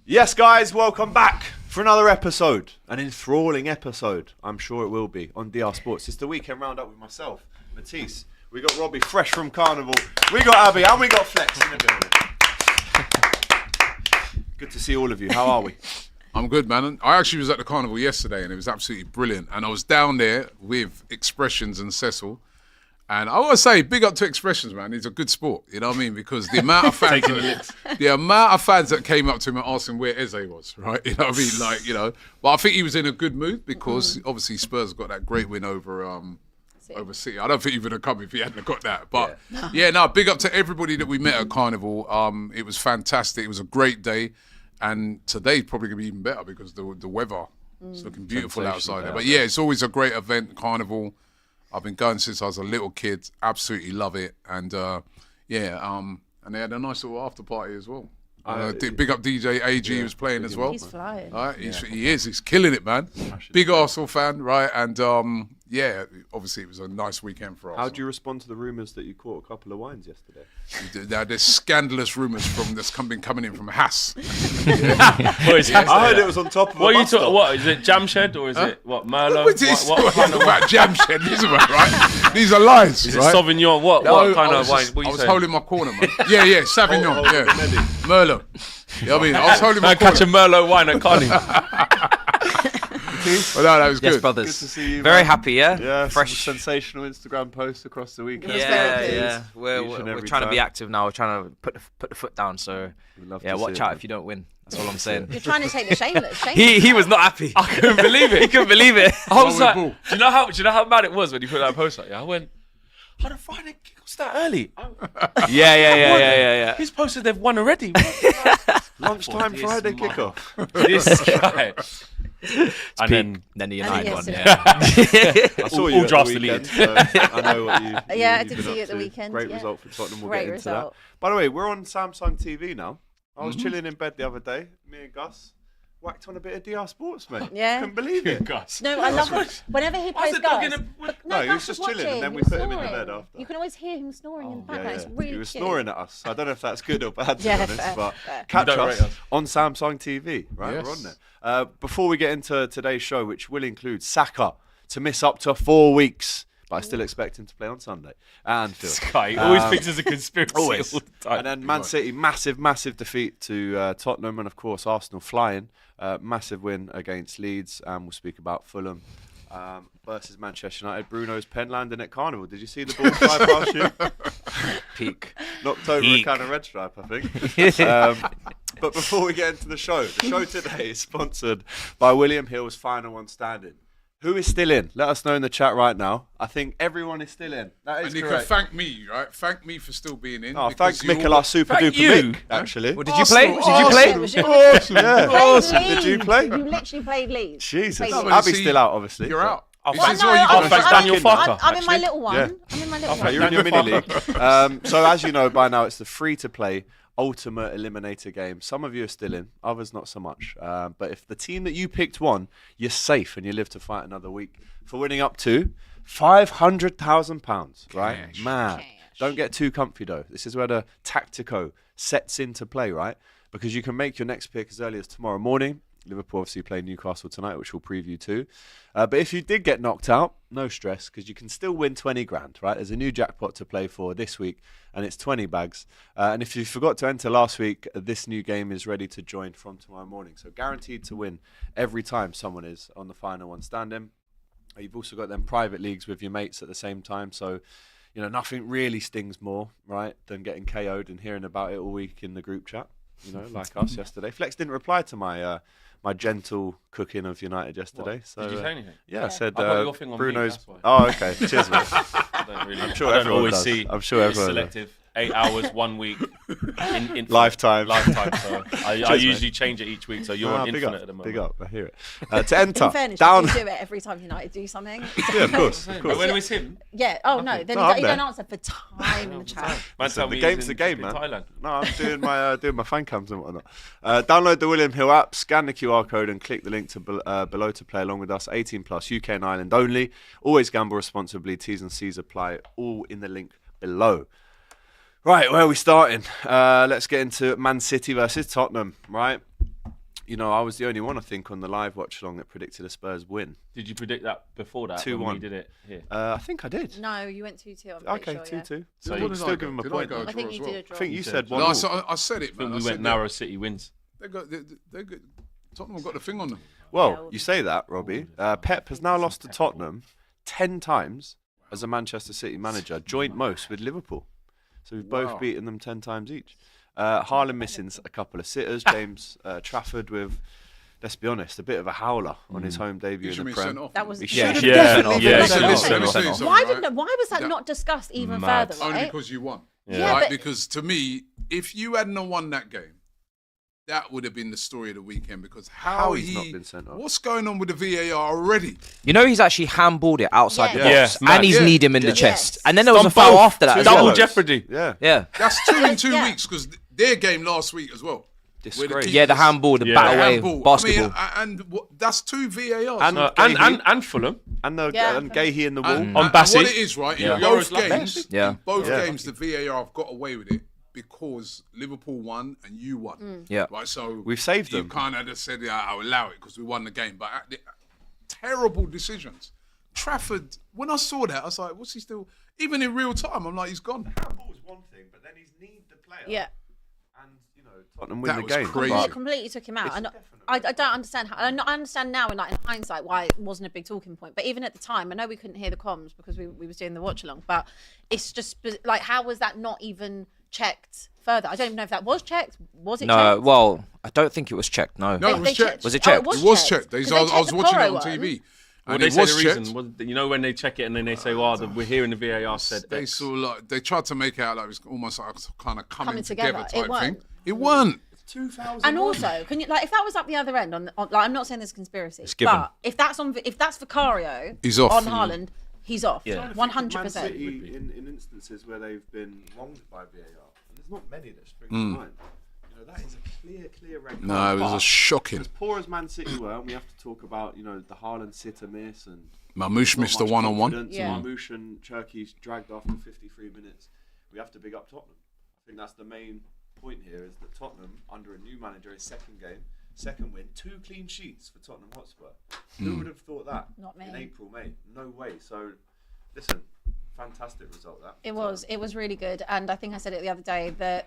Yes, guys, welcome back for another episode. An enthralling episode, I'm sure it will be, on DR Sports. It's the weekend roundup with myself, Matisse. We got Robbie, fresh from Carnival. We got Abby, and we got Flex in the building. Good to see all of you. How are we? I'm good, man. I actually was at the Carnival yesterday, and it was absolutely brilliant. And I was down there with Expressions and Cecil. And I want to say, big up to Expressions, man. He's a good sport, you know what I mean? Because the amount of fans, that came up to him and asked him where Eze was, right? You know what I mean? Like, you know. But I think he was in a good mood because obviously Spurs got that great win over City. I don't think he would have come if he hadn't got that. But big up to everybody that we met at Carnival. It was fantastic. It was a great day. And today's probably going to be even better because the weather is looking beautiful outside there. But yeah, it's always a great event, Carnival. I've been going since I was a little kid. Absolutely love it. And and they had a nice little after party as well. Big up DJ AG was playing as well. He's flying. Right? He is. He's killing it, man. Big Arsenal fan, right? And obviously it was a nice weekend for us. How do you respond to the rumours that you caught a couple of wines yesterday? There's scandalous rumours been coming in from Haas. I heard it was on top of what are you talking? What is it? Jam Shed or is it what Merlot? What kind of about Jam Shed? These are right. These are lies. Is right? it Sauvignon? What kind of wine? I was holding my corner, man. Yeah, Sauvignon. Merlot. Yeah, I mean, I was holding my corner. Catch a Merlot wine at Carney. Well, no, that was good. Yes, brothers. Good to see you. Very man. happy, yeah? Yeah, fresh. Sensational Instagram posts across the weekend. Yeah. We're trying to be active now. We're trying to put the foot down. So, watch out if you don't win. That's all I'm saying. You're trying to take the shameless. He was not happy. I couldn't believe it. He couldn't believe it. I was like, do you know how mad it was when you put that post up? Yeah, I went, how the Friday kickoff's that early? Yeah. He's posted they've won already. Lunchtime Friday kickoff. This guy. And then the United one. I saw you all at drafts the the weekend, so I know what you. I did see you at the weekend. Great result for Tottenham. We'll Great get into result. that. By the way, we're on Samsung TV now. I was chilling in bed the other day. Me and Gus whacked on a bit of DR Sports, mate. Yeah. Couldn't believe it. Gus. No, I love it. Whenever he plays Gus. No, he was just chilling, and then we put him in the bed after. You can always hear him snoring in the background. It's really He was cute. snoring at us. I don't know if that's good or bad, to be honest, fair, but fair. catch You don't us rate us. on Samsung TV, right? Yes. We're on there. Before we get into today's show, which will include Saka to miss up to 4 weeks, but I still expect him to play on Sunday. And Phil. Sky always thinks it's a conspiracy. Always. All the time. And then Man City, massive defeat to Tottenham, and of course Arsenal flying. Massive win against Leeds, and we'll speak about Fulham versus Manchester United. Bruno's pen landing at Carnival. Did you see the ball fly past you? Peak. Knocked over a can of Red Stripe, I think. But before we get into the show today is sponsored by William Hill's Final One Standing. Who is still in? Let us know in the chat right now. I think everyone is still in. That is And you correct. can thank me, right? Thank me for still being in. Oh, thanks Mikola Super Thank Duper you. Mick, actually. Well, did you play? Awesome, yeah. Awesome. Did you play? You literally played Leeds. Jesus. Played No, Leeds. but Abby's see, still out, obviously. You're out. I'll This thank- is what you I'll got. thank Daniel Farker. I'm in my actually. little one. Yeah. I'm in my little Okay, one. you're in your mini league. So as you know by now, it's the free-to-play Ultimate Eliminator game. Some of you are still in, others not so much. But if the team that you picked won, you're safe and you live to fight another week for winning up to £500,000, right? Cash. Man, don't get too comfy though. This is where the Tactico sets into play, right? Because you can make your next pick as early as tomorrow morning. Liverpool obviously play Newcastle tonight, which we'll preview too. But if you did get knocked out, no stress, because you can still win 20 grand, right? There's a new jackpot to play for this week, and it's 20 bags. And if you forgot to enter last week, this new game is ready to join from tomorrow morning. So guaranteed to win every time someone is on the Final One Standing. You've also got them private leagues with your mates at the same time. So, you know, nothing really stings more, right, than getting KO'd and hearing about it all week in the group chat, you know, like us yesterday. Flex didn't reply to my my gentle cooking of United yesterday. What? So Did you say anything? Yeah, I said I got your thing on Bruno's. mute, that's why. Oh, okay. Cheers, mate. I don't really. I'm sure I don't everyone always does. see. I'm sure it's everyone does. selective. 8 hours, 1 week. In Lifetime. So I Cheers, usually mate. change it each week. So you're on big infinite up, at the moment. Big up. I hear it. To enter In fairness, down. you do it every time United do something. Yeah, of course. Of But course. when it was him, Yeah. Oh no. Then No, I'm you there. don't answer for time in the chat. man, Listen, tell the me game's he's the in game, flipping man. Thailand. No, I'm doing my fan cams and whatnot. Download the William Hill app, scan the QR code, and click the link to below to play along with us. 18 plus, UK and Ireland only. Always gamble responsibly. T's and C's apply. All in the link below. Right, where are we starting? Let's get into Man City versus Tottenham. Right, I was the only one, I think, on the live watch along that predicted a Spurs win. Did you predict that before that? 2-1. When we did it here? I think I did. No, you went 2-2. Okay, 2-2. So What you did still I give go? him a Did point. I go I draw think as you well? did a draw. I think you said No, 1-1. I said it, I think man. we went narrow City wins. Tottenham have got the thing on them. Well, you say that, Robbie. Pep has now lost to Tottenham 10 times as a Manchester City manager, joint most with Liverpool. So we've both beaten them 10 times each. Haaland missing a couple of sitters. James Trafford with, let's be honest, a bit of a howler on his home debut in the Prem. That was Yeah. Why was that not discussed even further? Right? Only because you won. Yeah, Right? but- Because to me, if you hadn't won that game, that would have been the story of the weekend. Because how he's not been sent off. What's going on with the VAR already? He's actually handballed it outside the box, Yeah, and mad. he's Yeah. kneed him in the Yes. chest. And then there was Done a foul both. after that as Double well. jeopardy. Yeah. Yeah. That's 2 in 2 Yeah. weeks because their game last week as well. Disgrace. Yeah, the handball, the Yeah. battle away, Handball. basketball. I mean, that's 2 VARs. And And Fulham. And Yeah. Gahey in the wall. And On Bassey. what it is, right? Yeah. In both Euros games, Yeah. games, the VAR have got away with it because Liverpool won and you won. Yeah. Right. So We've saved you them. kind of just said, "Yeah, I'll allow it because we won the game." But terrible decisions. Trafford. When I saw that, I was like, "What's he still?" Even in real time, I'm like, "He's gone." Handball's one thing, but then he's kneed the player. Yeah. And, Tottenham win That the was game. crazy. He completely took him out. And I don't understand how. I understand now, in hindsight, why it wasn't a big talking point. But even at the time, I know we couldn't hear the comms because we was doing the watch along. But it's just like, how was that not even checked further? I don't even know if that was checked. Was it? No, checked? well, I don't think it was checked. No. No, it was checked. Was it checked? It was checked. I 'Cause they was checked the watching it Porro on TV. one. Well, And they it say was the checked. reason. When they check it and then they say, "Well, we're here in the VAR said They X." saw like they tried to make it out like it was almost like a kind of coming together. together It type weren't. thing. It weren't. 2000. And also, can you if that was up the other end on like, I'm not saying there's conspiracy, given. but if that's Vicario He's off. on Haaland, he's off. Yeah. 100%. City in instances where they've been wronged by VAR, and there's not many that spring to mind. That is a clear red card. No, it was But a shocking. As poor as Man City were, and we have to talk about the Haaland sitter miss and Mamouche not missed a much one-on-one. confidence, Yeah. and Mamouche and Cherki's dragged after 53 minutes. We have to big up Tottenham. I think that's the main point here, is that Tottenham, under a new manager, his second game, second win, 2 clean sheets for Tottenham Hotspur. Who would have thought that? Not me. In April, May. No way. So, listen, fantastic result that. It was really good, and I think I said it the other day that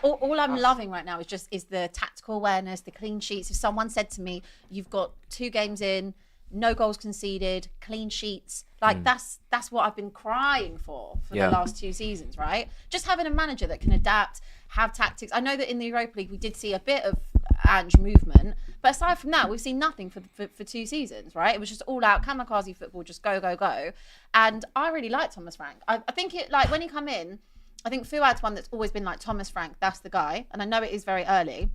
all I'm loving right now is the tactical awareness, the clean sheets. If someone said to me, "You've got 2 games in, no goals conceded, clean sheets," like that's what I've been crying for Yeah. the last 2 seasons, right? Just having a manager that can adapt, have tactics. I know that in the Europa League we did see a bit of Ange movement, but aside from that, we've seen nothing for 2 seasons, right? It was just all out kamikaze football, just go, and I really like Thomas Frank. I think it when he come in. I think Fuad's one that's always been like Thomas Frank, that's the guy. And I know it is very early,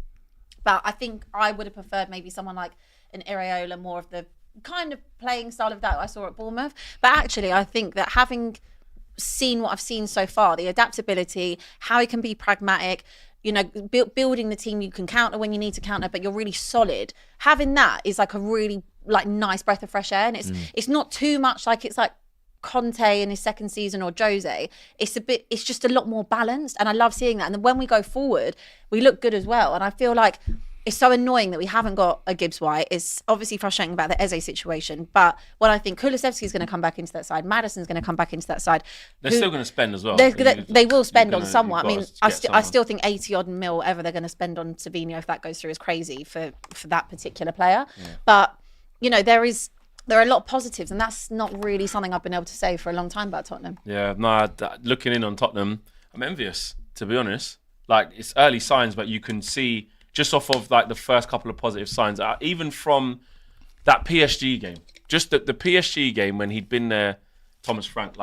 but I think I would have preferred maybe someone like an Iraola, more of the kind of playing style of that I saw at Bournemouth. But actually, I think that having seen what I've seen so far, the adaptability, how he can be pragmatic, building the team you can counter when you need to counter, but you're really solid. Having that is like a really nice breath of fresh air. And it's not too much like it's like Conte in his second season or Jose. It's just a lot more balanced, and I love seeing that. And then when we go forward, we look good as well. And I feel like it's so annoying that we haven't got a Gibbs White. It's obviously frustrating about the Eze situation, but what I think Kulusevski is going to come back into that side, Maddison's going to come back into that side. They're still going to spend as well. They will spend on someone. I you've mean, got to I still think 80 odd mil ever they're going to spend on Savino, if that goes through, is crazy for that particular player. Yeah. But there are a lot of positives, and that's not really something I've been able to say for a long time about Tottenham. Yeah, no, looking in on Tottenham, I'm envious, to be honest. Like, it's early signs, but you can see just off of like the first couple of positive signs, even from that PSG game, just the PSG game when he'd been there, Thomas Frank,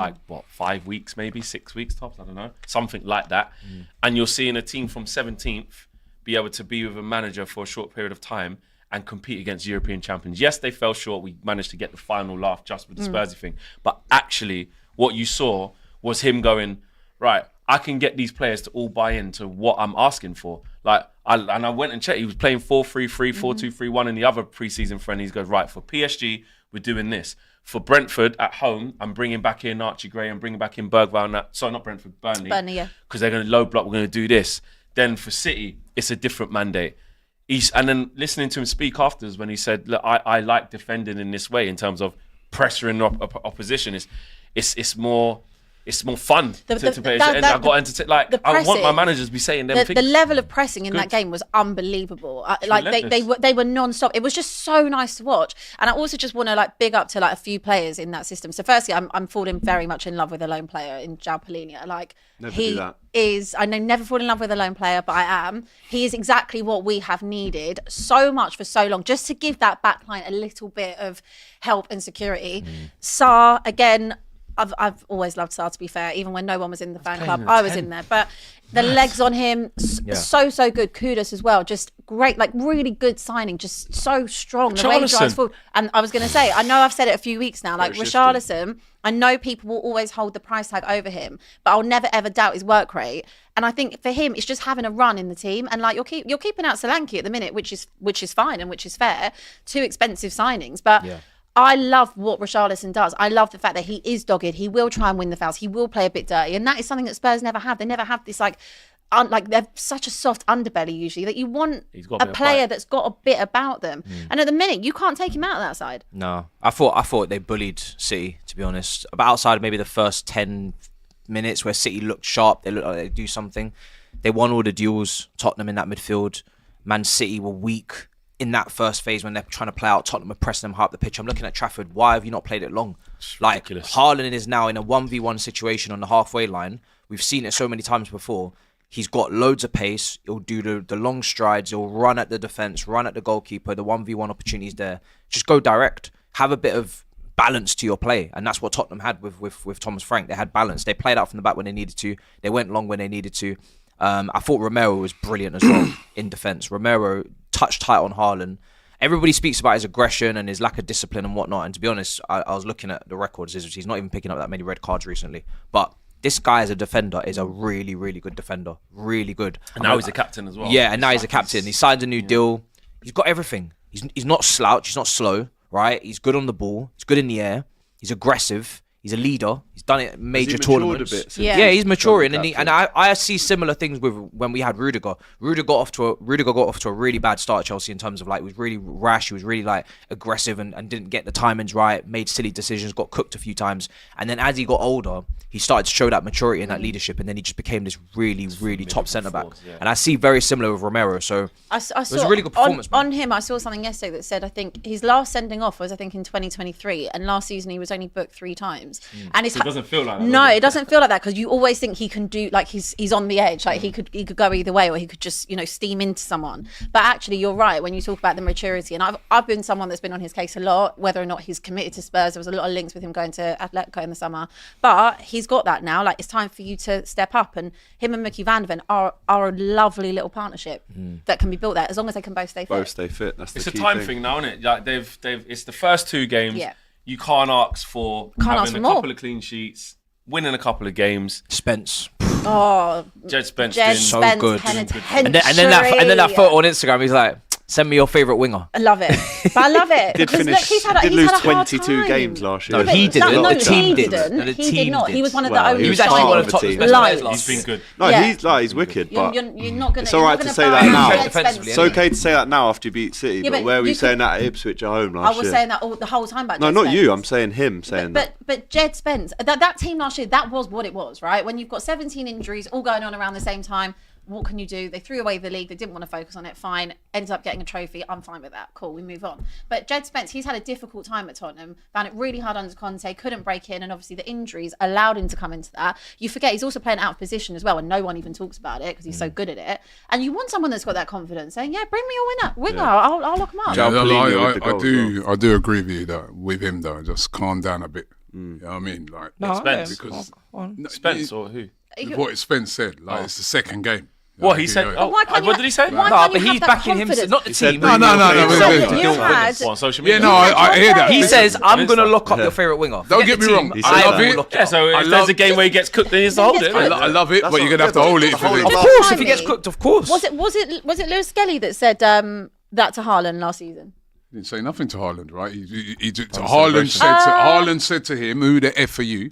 5 weeks, maybe 6 weeks tops, I don't know, something like that. And you're seeing a team from 17th be able to be with a manager for a short period of time and compete against European champions. Yes, they fell short. We managed to get the final laugh just with the Spursy thing. But actually, what you saw was him going, right, I can get these players to all buy into what I'm asking for. I went and checked. He was playing 4-3-3, 4-2-3-1 in the other preseason friend. He goes, right, for PSG, we're doing this. For Brentford at home, I'm bringing back in Archie Gray. I'm bringing back in Bergwijn. Sorry, not Brentford, Burnley. Burnley, yeah. Because they're going to low block. We're going to do this. Then for City, it's a different mandate. and then listening to him speak afterwards when he said, "Look, I like defending in this way in terms of pressuring opposition. It's more fun to play. And I got entertained. Like I want my managers to be saying them things. The level of pressing in that game was unbelievable. They were non-stop. It was just so nice to watch. And I also just want to like big up to like a few players in that system. So firstly, I'm falling very much in love with a lone player in João Palhinha. Like I know never fall in love with a lone player, but I am. He is exactly what we have needed so much for so long, just to give that back line a little bit of help and security. Sarr, again, I've always loved Sarr, to be fair, even when no one was in the fan club. I was in there. But the legs on him, so good. Kudos as well. Just great, like really good signing. Just so strong. The way he drives forward. And I was going to say, I know I've said it a few weeks now, like Richarlison, I know people will always hold the price tag over him, but I'll never ever doubt his work rate. And I think for him, it's just having a run in the team. And like you're keeping out Solanke at the minute, which is fine and which is fair. 2 expensive signings. But I love what Richarlison does. I love the fact that he is dogged. He will try and win the fouls. He will play a bit dirty. And that is something that Spurs never have. They never have this like they're such a soft underbelly usually that you want a player that's got a bit about them. And at the minute, you can't take him out of that side. No, I thought they bullied City, to be honest. But outside of maybe the first 10 minutes where City looked sharp, they looked like they do something. They won all the duels. Tottenham in that midfield. Man City were weak in that first phase when they're trying to play out. Tottenham are pressing them high up the pitch. I'm looking at Trafford. Why have you not played it long? Like, Haaland is now in a 1v1 situation on the halfway line. We've seen it so many times before. He's got loads of pace. He'll do the long strides. He'll run at the defence, run at the goalkeeper. The 1v1 opportunities there. Just go direct. Have a bit of balance to your play. And that's what Tottenham had with Thomas Frank. They had balance. They played out from the back when they needed to. They went long when they needed to. I thought Romero was brilliant as well in defence. Romero touched tight on Haaland. Everybody speaks about his aggression and his lack of discipline and whatnot. And to be honest, I was looking at the records. He's not even picking up that many red cards recently. But this guy as a defender is a really, really good defender. Really good. And now he's a captain as well. Yeah, and now he's a captain. He signed a new deal. He's got everything. He's not slouch. He's not slow, right? He's good on the ball. He's good in the air. He's aggressive. He's a leader. He's done it at major tournaments. Yeah, he's maturing, and I see similar things with when we had Rudiger. Rudiger got off to a really bad start at Chelsea in terms of like he was really rash. He was really like aggressive and didn't get the timings right. Made silly decisions. Got cooked a few times. And then as he got older, he started to show that maturity and that leadership. And then he just became this really, really top centre back. Yeah. And I see very similar with Romero. So I it was a really good performance on him. I saw something yesterday that said I think his last sending off was in 2023, and last season he was only booked 3 times. And it doesn't feel like that. No, it doesn't feel like that because you always think he can do like he's on the edge, like he could go either way, or he could just steam into someone. But actually, you're right when you talk about the maturity, and I've been someone that's been on his case a lot, whether or not he's committed to Spurs. There was a lot of links with him going to Atletico in the summer, but he's got that now. Like it's time for you to step up, and him and Mickey Van de Ven are a lovely little partnership that can be built there as long as they can both stay fit. Both stay fit. That's the key thing. It's a time thing now, isn't it? Like they've. It's the first 2 games. Yeah. You can't ask for having a couple of clean sheets, winning a couple of games. Spence. Oh, Jed Spence, so good. And then that photo on Instagram, he's like, "Send me your favourite winger." I love it. But I love it. Did lose 22 games last year. No, he didn't. No, the team did. He did not. He was one of the only. He was actually one of Tottenham's best players last He's been good. No, he's wicked. But you're not gonna. It's all right to say that now. It's okay to say that now after you beat City. Yeah, but where were you saying that at Ipswich at home last year? I was saying that the whole time about. No, not you. I'm saying him saying that. But Jed Spence, that team last year, that was what it was, right? When you've got 17 injuries all going on around the same time. What can you do? They threw away the league. They didn't want to focus on it. Fine. Ended up getting a trophy. I'm fine with that. Cool. We move on. But Jed Spence, he's had a difficult time at Tottenham. Found it really hard under Conte. Couldn't break in. And obviously the injuries allowed him to come into that. You forget he's also playing out of position as well. And no one even talks about it because he's so good at it. And you want someone that's got that confidence saying, yeah, bring me your winger. Yeah. I'll lock him up. Yeah, I do agree with you that with him though. Just calm down a bit. You know what I mean? Like Spence. Because Spence or who? What Spence said. Like it's the second game. What he said? What did he say? No, but he's backing him, not the team. No. On social media. Yeah, no, I hear that. He says, "I'm going to lock up your favourite winger." Don't get me wrong. I love it. Yeah, so if there's a game where he gets cooked, then he has to hold it. I love it, but you're going to have to hold it. Of course, if he gets cooked, of course. Was it Lewis Skelly that said that to Haaland last season? He didn't say nothing to Haaland, right? Haaland said to him, "Who the F are you?"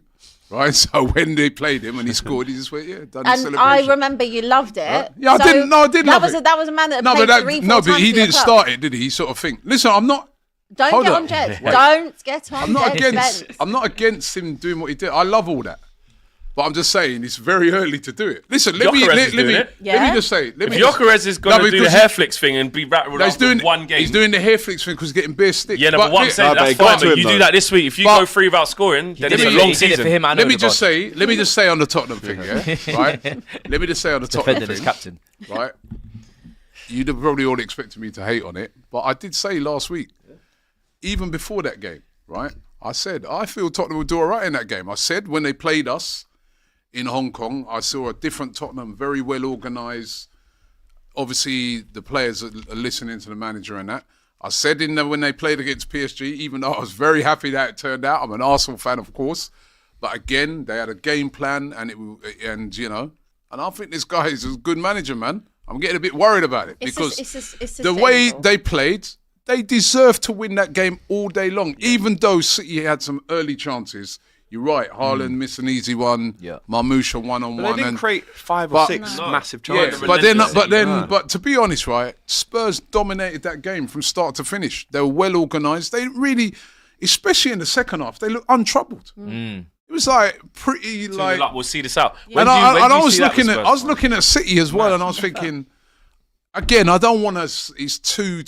right? So when they played him and he scored, he just went, done his And celebration. I remember you loved it. Right? Yeah, I So didn't love it. That was a man that No, played but 3-4 no, but times he for your didn't club. start it, did he? He sort of think, listen, I'm not. Don't Hold get on. on Jed. Wait. Don't get on I'm not Jed's against. fence. I'm not against him doing what he did. I love all that, but I'm just saying it's very early to do it. Listen, let me doing it. just say. If Gyökeres is going to do the hair flicks thing and be rattled he's after doing one game. He's doing the hair flicks thing because he's getting bare sticks. Yeah, no, but what I'm saying, that's got fine. to But him, you though. do that this week. If you But- go 3 without scoring, then it's a He long did it for season. him and Let me Odegaard. just say on the Tottenham thing, yeah, right? Let me just say on the Tottenham Defending his thing, captain. right? You'd have probably all expected me to hate on it, but I did say last week, even before that game, right? I said I feel Tottenham would do all right in that game. I said when they played us in Hong Kong, I saw a different Tottenham, very well organised. Obviously, the players are listening to the manager and that. I said when they played against PSG, even though I was very happy that it turned out. I'm an Arsenal fan, of course, but again, they had a game plan, and I think this guy is a good manager, man. I'm getting a bit worried about it because the way they played, they deserved to win that game all day long. Even though City had some early chances, you're right. Haaland missed an easy one. Yeah. Marmoush one-on-one. But they didn't create 5 or but- 6 No. massive Yeah, chances. but to be honest, right, Spurs dominated that game from start to finish. They were well organised. They really, especially in the second half, they looked untroubled. It was like pretty like. We'll see this out. And I was looking at City as well, and I was thinking, again, I don't want to. It's too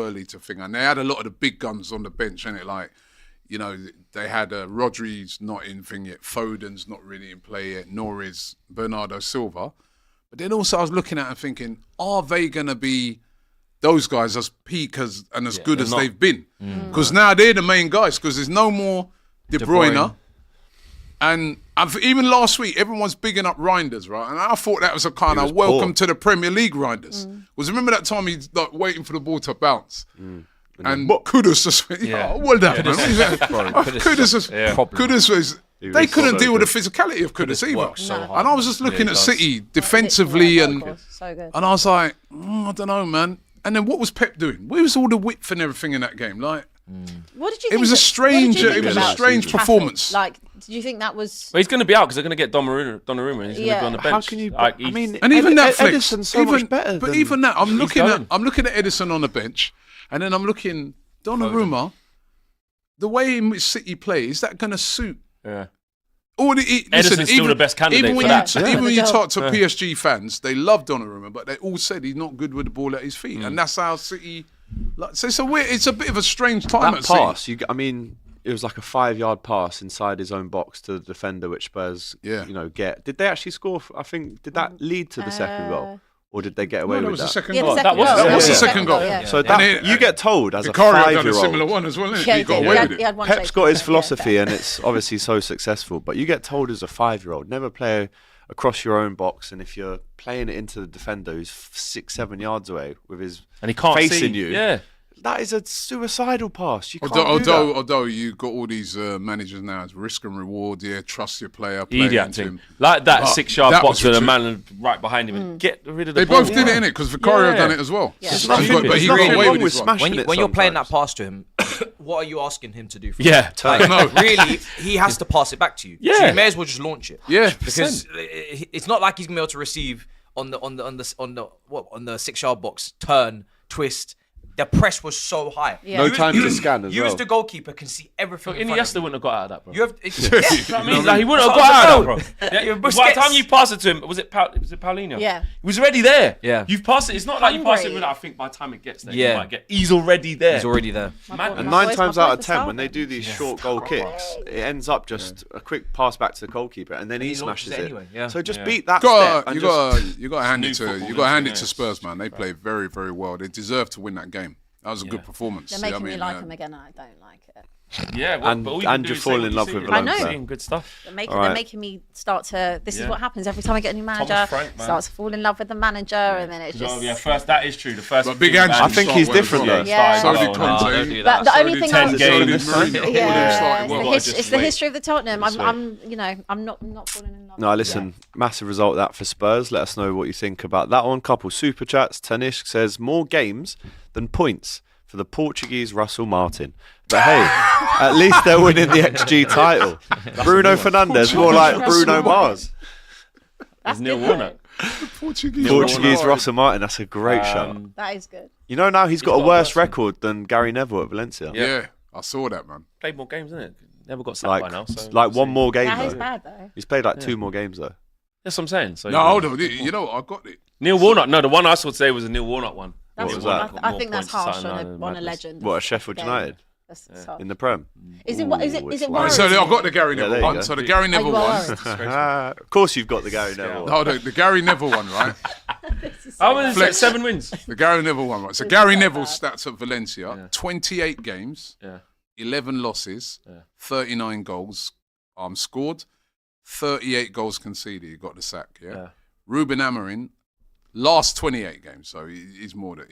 early to think. And they had a lot of the big guns on the bench, and they had Rodri's not in thing yet, Foden's not really in play yet, nor is Bernardo Silva. But then also I was looking at it and thinking, are they going to be those guys as peak as good as they've been? Because now they're the main guys. Because there's no more De Bruyne. And even last week, everyone's bigging up Reinders, right? And I thought that was a kind of welcome poor. to the Premier League Reinders. Was remember that time he's like waiting for the ball to bounce? And Kudus just went, well done, man. Kudus was... They couldn't deal with the physicality of Kudus either. So hard. And I was just looking at City defensively and so good. I was like, I don't know, man. And then what was Pep doing? Where was all the width and everything in that game? Like... What did you? It was a strange performance. Like, did you think that was? Well, he's going to be out because they're going to get Donnarumma and he's going to be on the bench. How can you? And even that flex, Edison's so much better. But than, even that, I'm looking going. at Edison on the bench, and then I'm looking Donnarumma. The way in which City play, is that going to suit? Yeah. Listen, still the best candidate even for when that. Even when you talk to PSG fans, they love Donnarumma, but they all said he's not good with the ball at his feet, and that's how City. It's a bit of a strange time that at pass. City. It was like a 5-yard pass inside his own box to the defender, which Spurs, get. Did they actually score? I think did that lead to the second goal, or did they get away That with was the that? second Yeah, goal. the That was the yeah. second goal. Yeah. So And that then- you get told as a Vicario done a 5-year-old. similar one as well. Didn't he? Yeah, He got he away had- with he it. had one Pep's shake got his yeah, philosophy, fair. and it's obviously so successful. But you get told as a 5-year-old, never play across your own box, and if you're playing it into the defender who's 6-7 yards away with his And he can't facing see. you, Yeah. that is a suicidal pass. You can't do that. Although you got all these managers now, it's risk and reward. Yeah, trust your player. Play Idiot into thing. him. Like that But 6-yard that box was with a true. man right behind him and get rid of the They ball. both did it, innit? Because Vicario done it as well. Yeah. There's He nothing, but there's he got nothing away wrong with with his one. smashing When it you're playing that sometimes. pass to him, what are you asking him to do? For Yeah. No. Really, he has to pass it back to you. Yeah. So you may as well just launch it. Yeah. Because it's not like he's gonna be able to receive on the 6-yard box, turn, twist. The press was so high. Yeah. No time to scan as You well. as the goalkeeper can see everything. in front of Iniesta you. wouldn't have got out of that, bro. You have. I mean, like, he wouldn't have got out of that, bro. Yeah, By the Busquets. time you pass it to him, was it Paulinho? Yeah. He was already there. Yeah. You've passed it. It's not like you pass it Hungry. with, I think by the time it gets there, Yeah. you might get. He's already there. He's already there. Man, And My 9 boys- times my out of boys 10, were when they do these short goal kicks, it ends up just a quick pass back to the goalkeeper, and then he launches smashes it it. anyway, yeah. So just Yeah. beat that You step. And got to hand it new to football, hand it yeah. to Spurs, man. They played very, very well. They deserved to win that game. That was a good performance. They're You know making what I me mean? like him again, and I don't like it. Yeah, well, And- but all you and can do you is fall say in what you love see. with You're Alonso. I know. seeing good stuff. They're All right. making me start to. This is Yeah. what happens every time I get a new manager. Frank, man. Starts to fall in love with the manager, and then it's just. Yeah, first that is true. The first. But Big thing Ange about I did think start he's well as different, well. though. Yeah. So did No, Conte. don't do But that. the So only did thing 10 I was. games. So did Mourinho. All of them Yeah, started it's, well. it's the history of the Tottenham. Just I'm not falling in love. No, listen, massive result that for Spurs. Let us know what you think about that one. Couple super chats. Tanishk says more games than points for the Portuguese Russell Martin. But hey, at least they're winning the XG title. Bruno Fernandes, more like Bruno Mars. That's Neil good, Warnock. Portuguese Russell Martin, that's a great shot. though. That is good. You know now he's got got a a worse worse record than Gary Neville at Valencia. Yeah, I saw that, man. Played more games, isn't it? Never got sacked by now. So Like one more game That is though. bad though. He's played like 2 more games though. That's what I'm saying. So No, hold on. You know what? I got it. Neil Warnock. No, the one I saw today was a Neil Warnock one. That's was what that? I think that's harsh on a legend. What, a Sheffield game. United That's harsh. in the Prem? Is it? What is it? Ooh, Is it's it like- worrying? So I've got the Gary there Neville you one. go. So the Gary Neville you one. worried? Of course you've got the Gary Neville. No, the Gary Neville one, right? How many Flex. 7 wins? The Gary Neville one, right? So This Gary is so Neville's bad. stats at Valencia: 28 games, Yeah. 11 losses, 39 goals scored, 38 goals conceded. He got the sack. Yeah. Ruben Amorim, last 28 games. So he's more than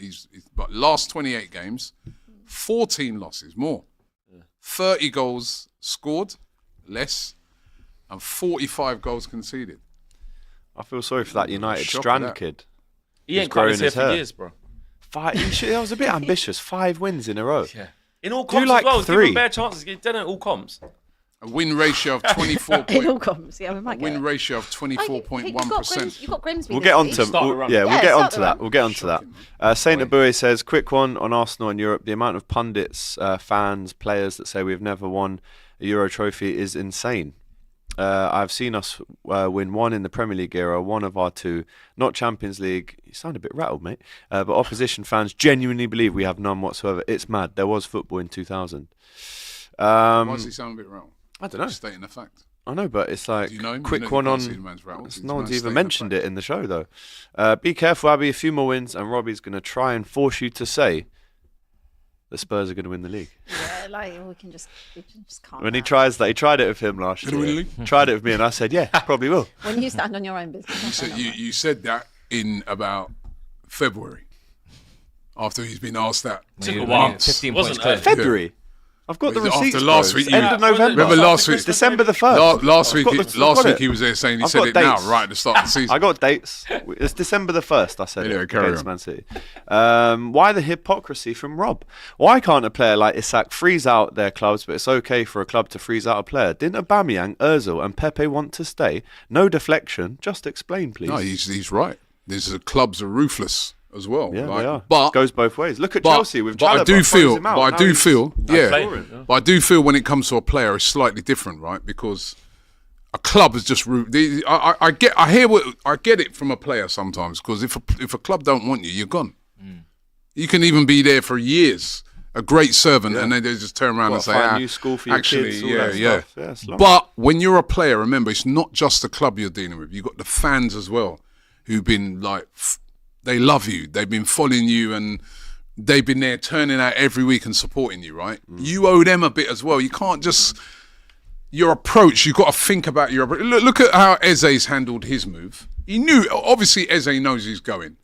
but last 28 games, 14 losses, more, 30 goals scored, less, and 45 goals conceded. I feel sorry for that United Shock of Strand that. kid. He ain't growing cut his hair his for hair. years, bro. That was a bit ambitious. 5 wins in a row. Yeah. In all Do comps like as well. 3. Give him bare chances. He did it in all comps. A win ratio of 24. It all comes. Yeah, we might get Win it. ratio of Oh, you've 24.1%. got Grimsby. We'll this get on week. to Start the run. we'll Yeah, get start on to the that. run. We'll get on to that. Saint Abue says, quick one on Arsenal and Europe. The amount of pundits, fans, players that say we've never won a Euro trophy is insane. I've seen us win 1 in the Premier League era, 1 of our 2, not Champions League. You sound a bit rattled, mate. But opposition fans genuinely believe we have none whatsoever. It's mad. There was football in 2000. Why does he sound a bit wrong? I don't know. Stating the fact. I know, but it's like Do you know him? quick You one can't on. see the man's rattled. He's No one's man's even stating the mentioned fact. it in the show though. Be careful, Abby. A few more wins, and Robbie's going to try and force you to say the Spurs are going to win the league. Yeah, like we can just calm When he down. tries that, he tried it with him last Gonna win the year. league? Tried it with me, and I said, "Yeah, probably will." When you stand on your own business. You said, you said that in about February, after he's been asked that. Took a When while. you're 15 Wasn't points it? clear. February. I've got the After receipts. last bro. week, It's you- end of November. Remember last week? December the 1st. Last week, I've got last it. week he was there saying he I've said got it now, dates. right at the start of the season. I got dates. It's December the 1st, I said Anyway, it carry against on. Man City. Why the hypocrisy from Rob? Why can't a player like Isak freeze out their clubs, but it's okay for a club to freeze out a player? Didn't Aubameyang, Ozil and Pepe want to stay? No deflection. Just explain, please. No, he's right. The clubs are ruthless as well. Yeah, like, they are. But Goes both ways. Look at but, Chelsea with but I Chalobah, do throws feel, him out. but I Now do he's- feel, yeah. playing, yeah. But I do feel when it comes to a player, it's slightly different, right? Because a club is just I get it from a player sometimes. Because if a club don't want you, you're gone. You can even be there for years, a great servant, and then they just turn around and say, Find a new school for your actually, kids, all yeah, that yeah. stuff. Yeah, it's long. But when you're a player, remember, it's not just the club you're dealing with. You've got the fans as well, who've been like, they love you. They've been following you, and they've been there turning out every week and supporting you, right? You owe them a bit as well. You can't just, your approach, you've got to think about your approach. Look at how Eze's handled his move. He knew, obviously Eze knows he's going.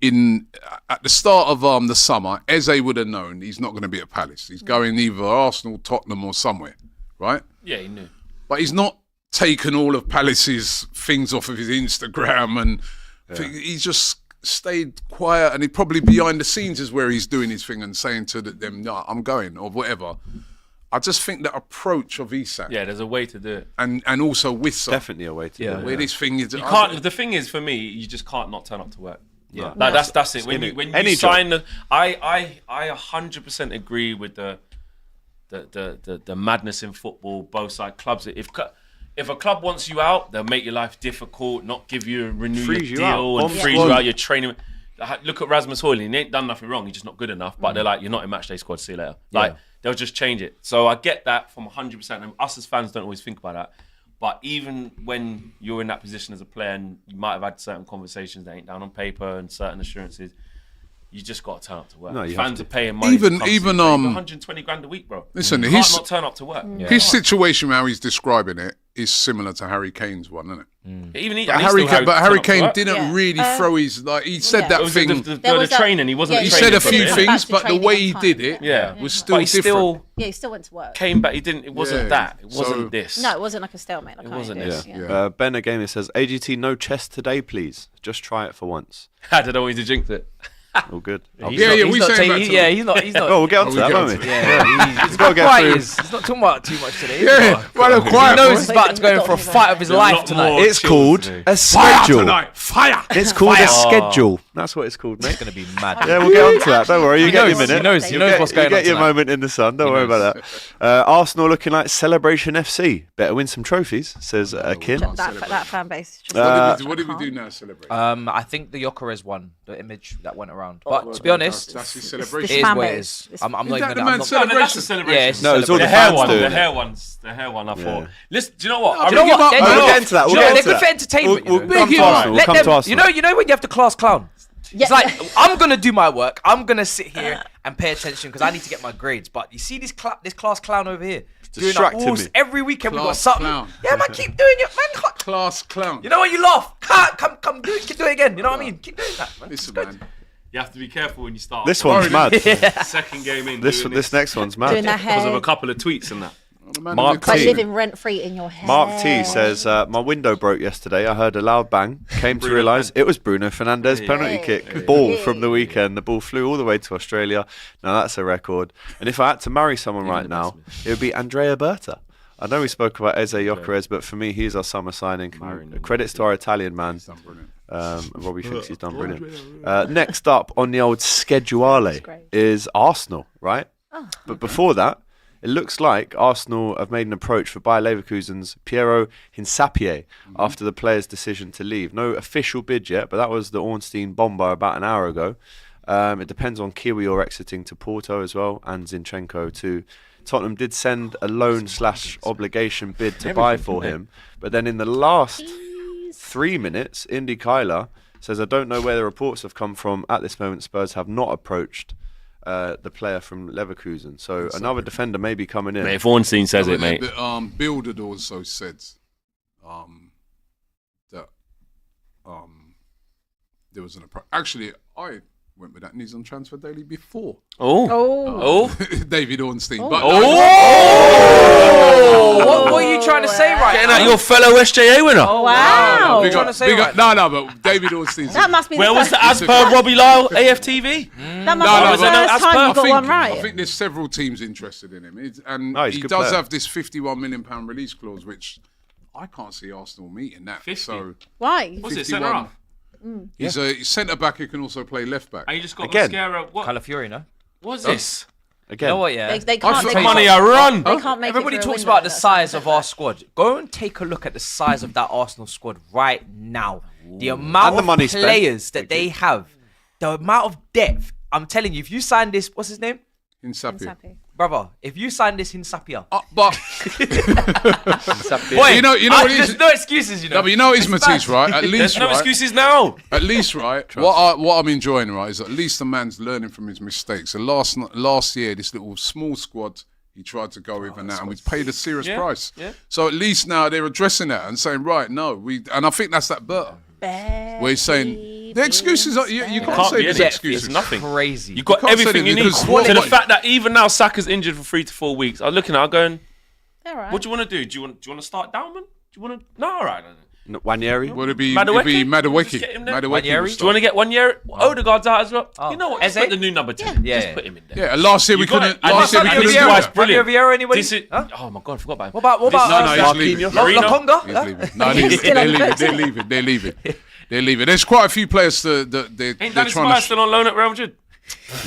At the start of the summer, Eze would have known he's not going to be at Palace. He's going either Arsenal, Tottenham or somewhere, right? Yeah, he knew. But he's not taken all of Palace's things off of his Instagram, and he's just stayed quiet, and he probably behind the scenes is where he's doing his thing and saying to them, no, I'm going, or whatever. I just think that approach of Isak, Yeah, there's a way to do it. and also Wissa, Definitely a way to do it. where this thing is, You can't. The thing is, for me, you just can't not turn up to work. Yeah. Like that's it. When you Any sign the, I 100% agree with the madness in football. Both side clubs. If a club wants you out, they'll make your life difficult, not give you a renew Freeze your you out. deal, and Bomb freeze squad. you out your training. Look at Rasmus Højlund. He ain't done nothing wrong. He's just not good enough. But they're like, you're not in matchday squad. See you later. Like they'll just change it. So I get that from 100%. And us as fans don't always think about that. But even when you're in that position as a player, and you might have had certain conversations that ain't down on paper and certain assurances, you just got to turn up to work. No, you Fans have are paying money. Even- to come see even, you. um, 120 grand a week, bro. Listen, you he's- can't not turn up to work. his situation, how he's describing it, is similar to Harry Kane's one, isn't it? Even he, But and he Harry, still Kane, but turn Harry up to Kane work. didn't Yeah. really throw his, like, he said yeah. that It was thing. There was the training. He wasn't. Yeah, He training said a for few it. Back things, to but the training way on he time. did it Yeah. was still But he different. still Yeah, he still went to work. came back. He didn't. It wasn't Yeah. that. It wasn't So- this. No, it wasn't like a stalemate. Like It wasn't this. it. Yeah. Ben again says, AGT, no chest today, please. Just try it for once. I don't know. He's jinxed it. All good. Yeah, we He's not saying taking- that. yeah, he's not. He's not. Oh, we'll get onto we'll that, get won't onto we? it. Yeah, he's got to got get quiet. through. He's not talking about too much today. Yeah, well, He quiet. knows boy. he's about to go in for a fight of his life lot tonight. more. It's called a Fire schedule. tonight. Fire. It's called a schedule. That's what it's called, mate. It's gonna be mad. Yeah, we'll get onto that. Don't worry, you He get knows, your minute. he knows You'll get- what's going you on get your tonight. moment in the sun. Don't worry about that. Arsenal looking like Celebration FC. Better win some trophies, says Akin. That fan base. Just What did we do now? Celebrate. I think the Gyökeres one, the image that went around. But to be honest, That's his This celebration. it is fan what it base. is. I'm not Is even that the gonna. I'm man's not, No, that's a celebration. Yeah, it's No, it's all the the hair fans one. doing The it. hair ones. The hair one. I thought. Listen, do you know what? No, I you know Big him what? up, They're man. We'll good. get into that. We'll Do you know get what? into They're good that. for entertainment. We'll you know? come to him up. Arsenal. We'll Let come to them, Arsenal. you know when you have the class clown. Yeah. It's like I'm gonna do my work. I'm gonna sit here and pay attention because I need to get my grades. But you see this class clown over here doing that distracting me. every weekend. We got Class something. clown. Yeah, man, keep doing it, man. Class clown. You know when you laugh, come do it. Keep doing it again. You know what I mean? Keep doing that, man. Listen, It's good. man. You have to be careful when you start. This one's mad. Second game in. This doing this next one's mad. doing that because of hair. a couple of tweets and that. The man Mark in the Like T. corner. living rent free in your head. Mark T says, my window broke yesterday. I heard a loud bang. Came to Bruno realise it was Bruno Fernandes' penalty Hey. kick. Ball from the weekend. The ball flew all the way to Australia. Now that's a record. And if I had to marry someone right the now, best it would be Andrea Berta. I know we spoke about Eze Gyökeres, but for me, he's our summer signing. Credits to our Italian man. Done brilliant. Robbie thinks he's done brilliant. Next up on the old scheduale great. is Arsenal, right? But before that, it looks like Arsenal have made an approach for Bayer Leverkusen's Piero Hincapie after the player's decision to leave. No official bid yet, but that was the Ornstein bomber about an hour ago. It depends on Kiwi or exiting to Porto as well, and Zinchenko too. Tottenham did send a loan/obligation bid to buy for him, but then in the last 3 minutes, Indy Kyler says, I don't know where the reports have come from. At this moment, Spurs have not approached the player from Leverkusen. So another defender may be coming in. Mate, if Ornstein says it, mate. Bill had also said that there was an approach. Actually, I went with that news on Transfer Daily before Oh. David Ornstein. Oh. But What are you trying to say right Getting now? out your fellow SJA winner. Oh, wow. big trying up, to say big right up. No, but David Ornstein's. That must be Where the was first, the as per Robbie Lyle AFTV? that must No, be the no, first no, time you got one I right. think there's several teams interested in him. And No, he's a he good does player. have this £51 million release clause, which I can't see Arsenal meeting that. 50? So Why? What's it, 51. centre half? he's a centre back who can also play left back. And you just got Again. Mascara. What Calafiori, no? was this? Again, You know what? Yeah. They can't. feel They Money can't, I run. they can't make Everybody it through a talks window, about the that's size not of fair. our squad. Go and take a look at the size of that Arsenal squad right now. The amount And the of money spent. players that they have, the amount of depth. I'm telling you, if you sign this, what's his name? Hincapie. Happy. Brother, if you sign this Hincapie, But boy, you know what it is. there's no excuses, you know. No, but you know what it is, It's Matisse, bad. right? At There's least, no right? excuses now. At least, right? What I'm enjoying, right, is at least the man's learning from his mistakes. So last year, this little small squad he tried to go with and that, and we paid a serious Yeah, price. yeah. So at least now they're addressing that and saying, right, no, and I think that's that Berta. Where he's saying the excuses are you can't Can't say be there's any excuses. It's nothing. Crazy. You got can't say everything that you need. because To what- the fact that even now Saka's injured for 3 to 4 weeks, I was looking at it going, All right. what do you want to do? Do you want to start Downman? Do you want to? No, all right. Wanyeri. Would it be Madueke? Madueke? Just get him there. Madueke Wanyeri? will Do you start. want to get 1 year? Odegaard's out as well. Oh. You know what? Just Eze? put the new number 10. Yeah, Just yeah. put him in there. Yeah, last year we You got couldn't. it. And Last year we Fabio couldn't do Vieira is that. brilliant. Vieira, anybody? This is, Huh? oh my god, I forgot about him. What about No, uh, he's leaving. Marquinhos. Lokonga? He's Huh? leaving. No, they're leaving. They're leaving. There's quite a few players that they're Ain't Danny trying Ceballos to. still on loan at Real Madrid?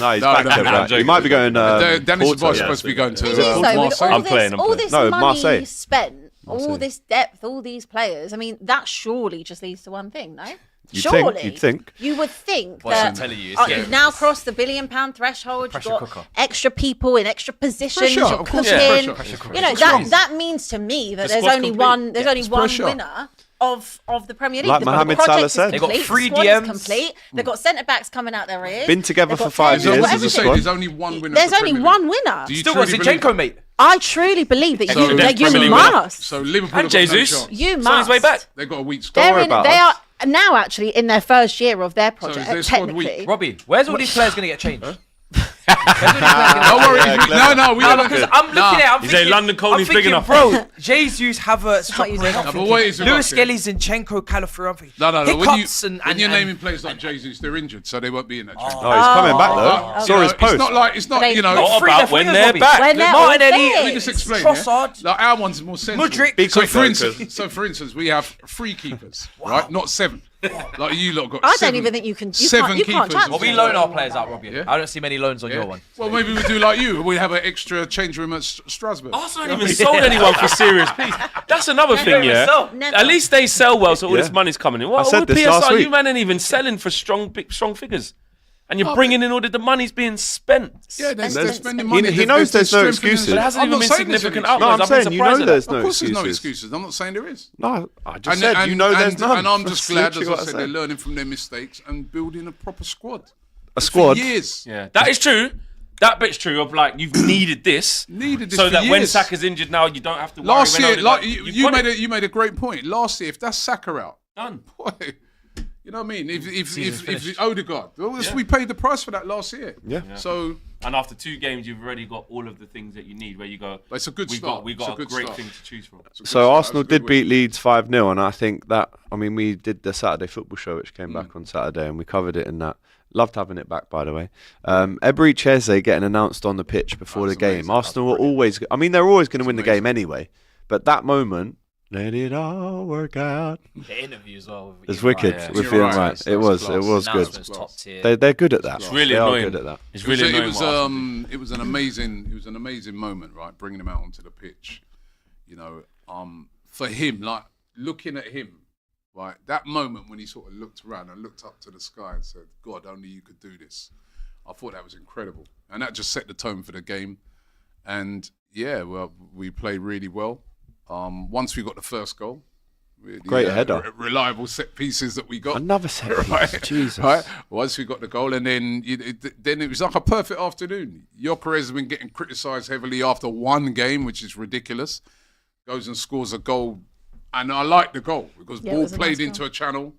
No, he's No, back no, there, no, right? I'm joking. He might be going. Dennis Porto. Ceballos supposed to be going to It is though, with Marseille. all I'm playing, this, I'm all playing. this No, money Marseille. spent, all this depth, all these players. I mean, that surely just leads to one thing, no? Surely, You'd think. you would think Well, I'm that telling you, it's you've now crossed the £1 billion threshold. You've Pressure got cooker. extra people in extra positions. Pressure, You're of course, cooking. pressure. You know that means to me that The there's squad's only complete. one. There's only one pressure. winner of the Premier League. Like The Mohamed project Salah is said. They got complete, 3 the squad is DMs. complete. They've got centre backs coming out their ears. Been together They've for got 5 players, years. they've got As I say, everything. there's only one winner. There's of the only Premier one League. winner. Do you Still got truly believe Zinchenko, that? mate. I truly believe that So you Premier League must. So Liverpool And have got no Jesus. chance. You He's on his must. way back. They've got a weak squad. They're worry in, about they us. are now actually in their first year of their project. is their squad Technically, weak? Robbie, where's all these players going to get changed? Don't worry. No, we No, don't. because I'm looking at. I'm You thinking, say London Colney's big enough. bro. Jesus, Havertz, not using Chopra, that. but what is it Lewis about Skelly, Zinchenko, Calafiori. No. Hiccups When you're naming players like Jesus, they're injured, so they won't be in that training. No, he's coming back Oh. though. Saw his post. It's not, They- you know. What Three about left when wingers, they're Bobby. back? When they're Martinelli, all Let me fit. just explain. Trossard. Like our one's more sensible. Mudryk. Be quick, For though, instance, we have 3 keepers, right? Not 7. Like you lot got. I 7. don't even think you can. You 7 can't keepers. chance Well, we it. loan our players out, Robbie. Yeah. I don't see many loans on Yeah. your one. Well, maybe we do like you. We have an extra change room at Strasbourg. Arsenal haven't even sold anyone for serious peace. That's another thing, yeah. Never. At least they sell well, so all Yeah. this money's coming in. What said with this last PSR, week. you man ain't even selling for strong figures. And you're bringing in all the money's being spent. Yeah, they're There's- spending he money. knows there's no strengthening- excuses. But it hasn't I'm even not been saying there's significant any No, outlays. I'm I've been saying you surprised know at there's that. no Of course, there's no excuses. excuses. I'm not saying there is. No, I just said you know there's none. And I'm just That's glad, as literally I what said, said. they're learning from their mistakes and building a proper squad. A squad. For years. Yeah, that is true. That bit's true of like you've needed this. Needed this so for that when years. Saka's injured now, you don't have to worry. Last when year, Odegaard- like you've got it. you made a great point. Last year, if that's Saka out, Done. boy, you know what I mean? Season's If finished. Odegaard, well, we paid the price for that last year. Yeah. So And after 2 games, you've already got all of the things that you need. Where you go, it's a good we start. got It's a a good great start. thing to choose from. So Arsenal did beat Leeds 5-0, and I think that, I mean, we did the Saturday football show, which came back on Saturday, and we covered it in that. Loved having it back, by the way. Eberechi Eze getting announced on the pitch before the That's game. amazing. Arsenal were That's brilliant. always, I mean, they're always going to win the game amazing. anyway, but that moment, let it all work out. The interview as well. It's wicked Yeah. with You're Ian right. Wright. That's It was class. good. Announcement's top tier. They're good at that. It's really they annoying. are good at that. It's really annoying. what Arsenal do. It was an amazing moment, right? Bringing him out onto the pitch, you know, for him, like looking at him, right? That moment when he sort of looked around and looked up to the sky and said, "God, only you could do this." I thought that was incredible, and that just set the tone for the game. And yeah, well, we played really well. Once we got the first goal, Great header. reliable set pieces that we got. Another set piece. Right, Jesus. right. Once we got the goal, and then then it was like a perfect afternoon. Gyökeres has been getting criticised heavily after one game, which is ridiculous. Goes and scores a goal, and I like the goal because Yeah, it ball was a played nice into goal. a channel,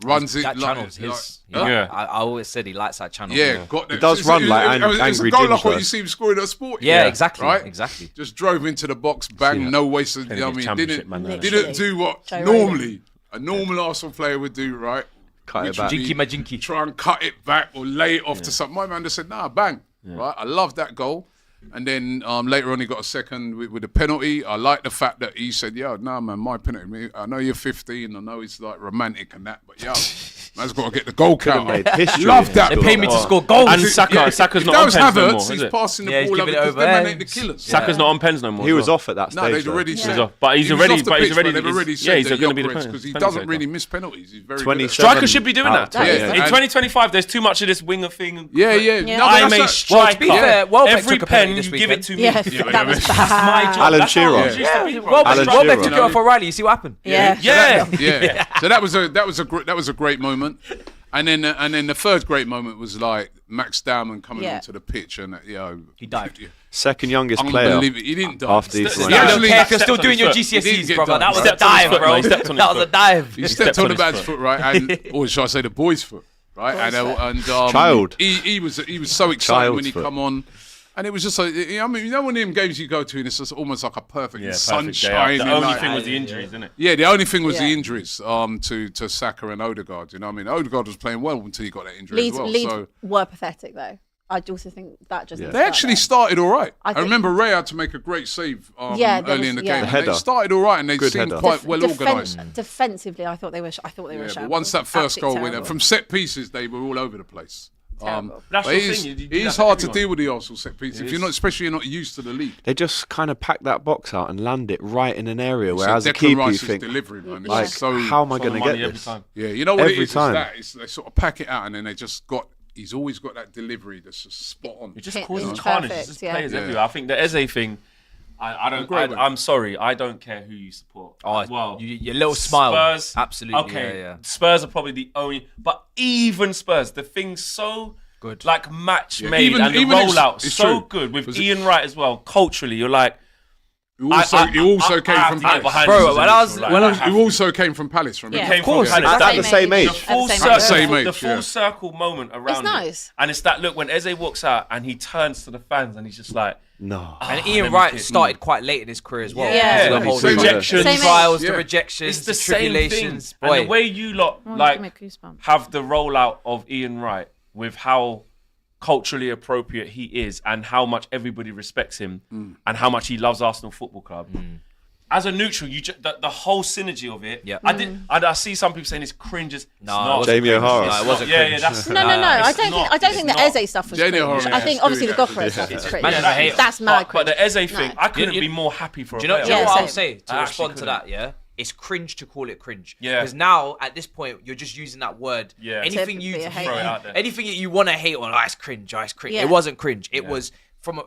runs it That like, channel's his. Huh? Yeah. I always said he likes that channel. yeah, got that. He does run like it's angry a goal Jim like what does. you see him scoring at Sport. Yeah, exactly. Right? Exactly. Just drove into the box, bang, Yeah. no waste of. Playing I against mean, Championship, man, didn't Literally. do what Joe normally a normal Arsenal player would do, right? Cut it Which back. would be Jinky majinky. try and cut it back or lay it off to something. My man just said, nah, bang. Right? I love that goal. And then later on, he got a second with a penalty. I like the fact that he said, yo, nah, man, my penalty. I know you're 15. I know it's like romantic and that, but yo, man's got to get the goal count. made history Love if that. They Scored paid me to that. score goals. And Saka's if not that on was pens no more, Havertz, is he's it? passing the Yeah, he's ball over giving it because over. them man ain't the killers. Saka's not on pens no more. He as was well. off at that stage. No, they'd though. already said. He's off. But he's he was already- off the but he's pitch, already- they've already he's- said yeah, he's that gonna be the Gyökeres, penalty- because he penalty doesn't taker. really miss penalties. He's very good at 27 that. Striker should be doing that. out. Yeah. In And- 2025, there's too much of this winger thing. Yeah. Yeah. No, but I'm that's a not- striker. Well, to be fair, Welbeck Every took a pen penalty you this give it weekend. to me. Yeah, but that was it's bad. My job. Alan That's how Shearer. it used to be, bro. Welbeck Alan Welbeck Shearer. took it off O'Reilly. You see what happened? Yeah. Yeah. So that was a great moment. And then the third great moment was like Max Dowman coming Yeah. onto the pitch and He dived. Second youngest player unbelievable. He didn't die. after these. Still- He Yeah, actually If you're still stepped on doing his your foot. He GCSEs, didn't get brother, done. that was He a stepped on his dive, foot, bro. man. He stepped on his That was a foot. dive. He stepped stepped on on the his man's foot. foot, right? And or should I say the boy's foot, right? And Child. He was so excited Child's when he foot. come on. And it was just like, I mean, you know, one of them games you go to and it's just almost like a perfect Yeah, perfect sunshine. day out. The and only like- thing was the injuries, isn't it? Yeah, the only thing was the Yeah. injuries to Saka and Odegaard. You know what I mean? Odegaard was playing well until he got that injury Leeds, as well. Leeds So were pathetic though. I also think that just. Yeah. they actually started all right. I I think- remember Ray had to make a great save Yeah, there early was- in the yeah. game. The And header. they started all right and they Good seemed header. quite well organised. Defensively, I thought they were. I thought they were. Yeah, but shambles. once that first goal Absolutely went terrible. from set pieces, they were all over the place. Terrible. That's but the it is, thing, you do it that is to hard to everyone. deal with the Arsenal set pieces if you're not, especially you're not used to the league. They just kind of pack that box out and land it right in an area where, So as a Declan keeper, you Rice's think, delivery, man. It's like, so how am I It's on going the to money get every this? time. Yeah, you know what Every it is? time. It's they sort of pack it out and then they just got. He's always got that delivery that's just spot on. It just It's causes perfect, carnage. It's just yeah. players Yeah. everywhere. I think the Eze thing, I don't. Great one. I'm sorry. I don't care who you support. Oh, well, your little smile. Spurs, Absolutely. Okay, Yeah. Spurs are probably the only, but even Spurs, the thing's so Good. like match Yeah, made even- and the even it's- rollout it's so true. good with Was it- Ian Wright as well. Culturally, you're like, Who also came from Palace. Bro, Who also came from Palace. From Yeah. him. Of course. Yeah. At the same age. The full Same circle, age. Same age, the full yeah. circle moment around It's it. nice. And it's that look when Eze walks out and he turns to the fans and he's just like, No. And let Ian me Wright pick. started quite late in his career as well. Yeah. The whole Same rejection, Same age. trials, Yeah. the rejections, It's the the same thing. tribulations. And Boy, the way you lot Oh, like give me goosebumps. have the rollout of Ian Wright with how culturally appropriate he is and how much everybody respects him and how much he loves Arsenal Football Club. As a neutral, the whole synergy of it. Yeah. I see some people saying it's cringe. It's No, not. it wasn't Jamie cringe. O'Hara. No, it wasn't Yeah, cringe. that's No. I it's don't not. think It's the not. Eze stuff was Jenny cringe. O'Hara, I think yeah, obviously the do that. Gokra stuff is cringe. Man, I hate it. That's mad But cringe. the Eze thing, No. I couldn't You- be more happy for Do a you know, player. what I'll same. say to I respond actually to that? Yeah, it's cringe to call it cringe. Yeah. Because now at this point you're just using that word. Yeah. Anything To you be a hater. Throw it out there. anything that you want to hate on, it's cringe. It's cringe. Yeah. It wasn't cringe. It was from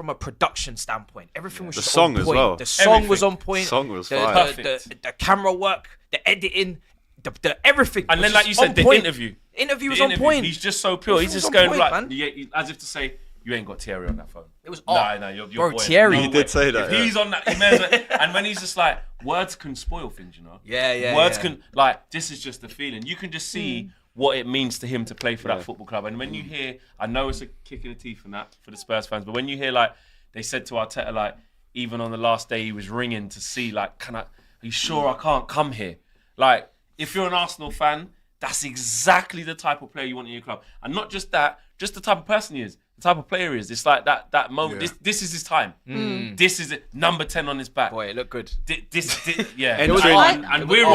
a production standpoint. Everything was The just song on as point. well. The song was Everything. on point. Song was the, fire. the camera work, the editing, the everything. And was then, like just you said, on the point. interview. Interview The was on interview, point. He's just so pure. He's Everything was just on going point, like, man. as if to say, you ain't got Thierry on that phone. It was No, you're bro, boy. Thierry. No He way. did say that, If yeah. he's on that, he may as well- and when he's just like, words can spoil things, you know. Yeah. Words can this is just the feeling. You can just see what it means to him to play for that Yeah. football club. And when you hear, I know it's a kick in the teeth and that for the Spurs fans, but when you hear like they said to Arteta, like even on the last day he was ringing to see like, are you sure I can't come here? Like if you're an Arsenal fan, that's exactly the type of player you want in your club, and not just that, just the type of person he is. The type of player he is. It's like that moment. Yeah. This is his time. This is it. Number 10 on his back. Boy, it looked good. Yeah. It was fun. And we're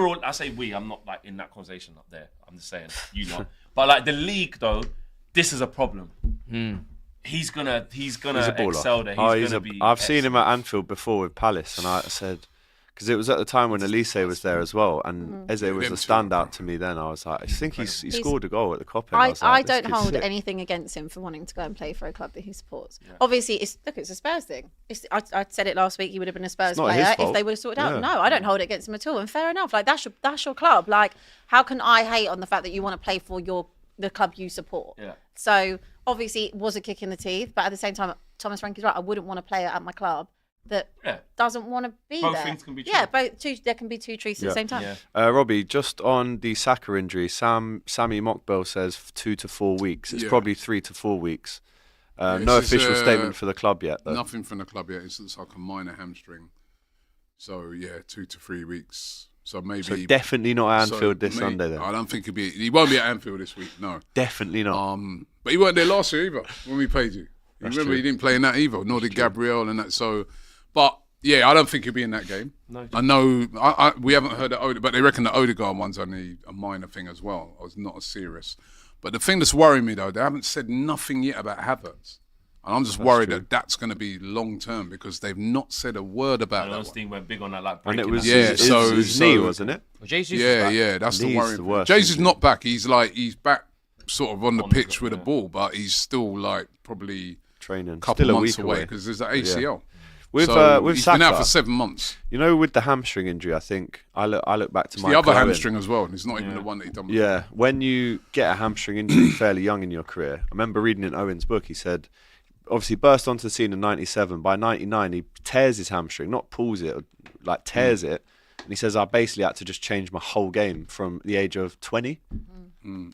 all. I say we. I'm not like in that conversation up there. I'm just saying you know. But like the league though, this is a problem. He's gonna He's a baller. excel there. I've seen him at Anfield before with Palace, and I said, because it was at the time when Elise was there as well, and Eze was the standout to me then. I was like, I think he scored a goal at the Cop. I don't hold anything against him for wanting to go and play for a club that he supports. Obviously, it's a Spurs thing. I said it last week. He would have been a Spurs not his player fault. if they would have sorted out. Yeah. No, I don't hold it against him at all. And fair enough. Like that's your club. Like how can I hate on the fact that you want to play for the club you support? Yeah. So obviously it was a kick in the teeth, but at the same time, Thomas Frankie's right. I wouldn't want to play at my club that doesn't want to be Both there. things can be true. Yeah, there can be two truths at the same time. Yeah. Robbie, just on the Saka injury, Sammy Mockbell says 2 to 4 weeks. It's Yeah. probably 3 to 4 weeks. No this is, official statement for the club yet, though. Nothing from the club yet. It's like a minor hamstring. So yeah, 2 to 3 weeks. So maybe. So definitely not at Anfield this maybe- Sunday then. I don't think he won't be at Anfield this week. No. Definitely not. But he weren't there last year either when we played you. That's Remember, true. he didn't play in that either. Nor did Gabriel and that. So, but yeah, I don't think he'll be in that game. No. I know we haven't heard that, but they reckon the Odegaard one's only a minor thing as well. It's not as serious. But the thing that's worrying me though, they haven't said nothing yet about Havertz. And I'm just worried true. that that's going to be long term because they've not said a word about And that one. Ornstein went big on that, like and breaking it was that. Yeah, his, so- his knee, so- wasn't it? Well, Jesus is Yeah, back. yeah, that's the Knee's worry. the worst Jesus injury. not back. He's back sort of on the On the pitch pitch, with the yeah. ball, but he's still like probably Training. a couple Still a months week away away. because there's the ACL. With So with he's Saka, been out for 7 months. you know, with the hamstring injury, I think I look back to It's my the other hamstring as well. It's not even the one that he done. Before. Yeah, when you get a hamstring injury fairly young in your career, I remember reading in Owen's book, he said, obviously burst onto the scene in 97. By 99, he tears his hamstring, not pulls it, like tears it. And he says, I basically had to just change my whole game from the age of 20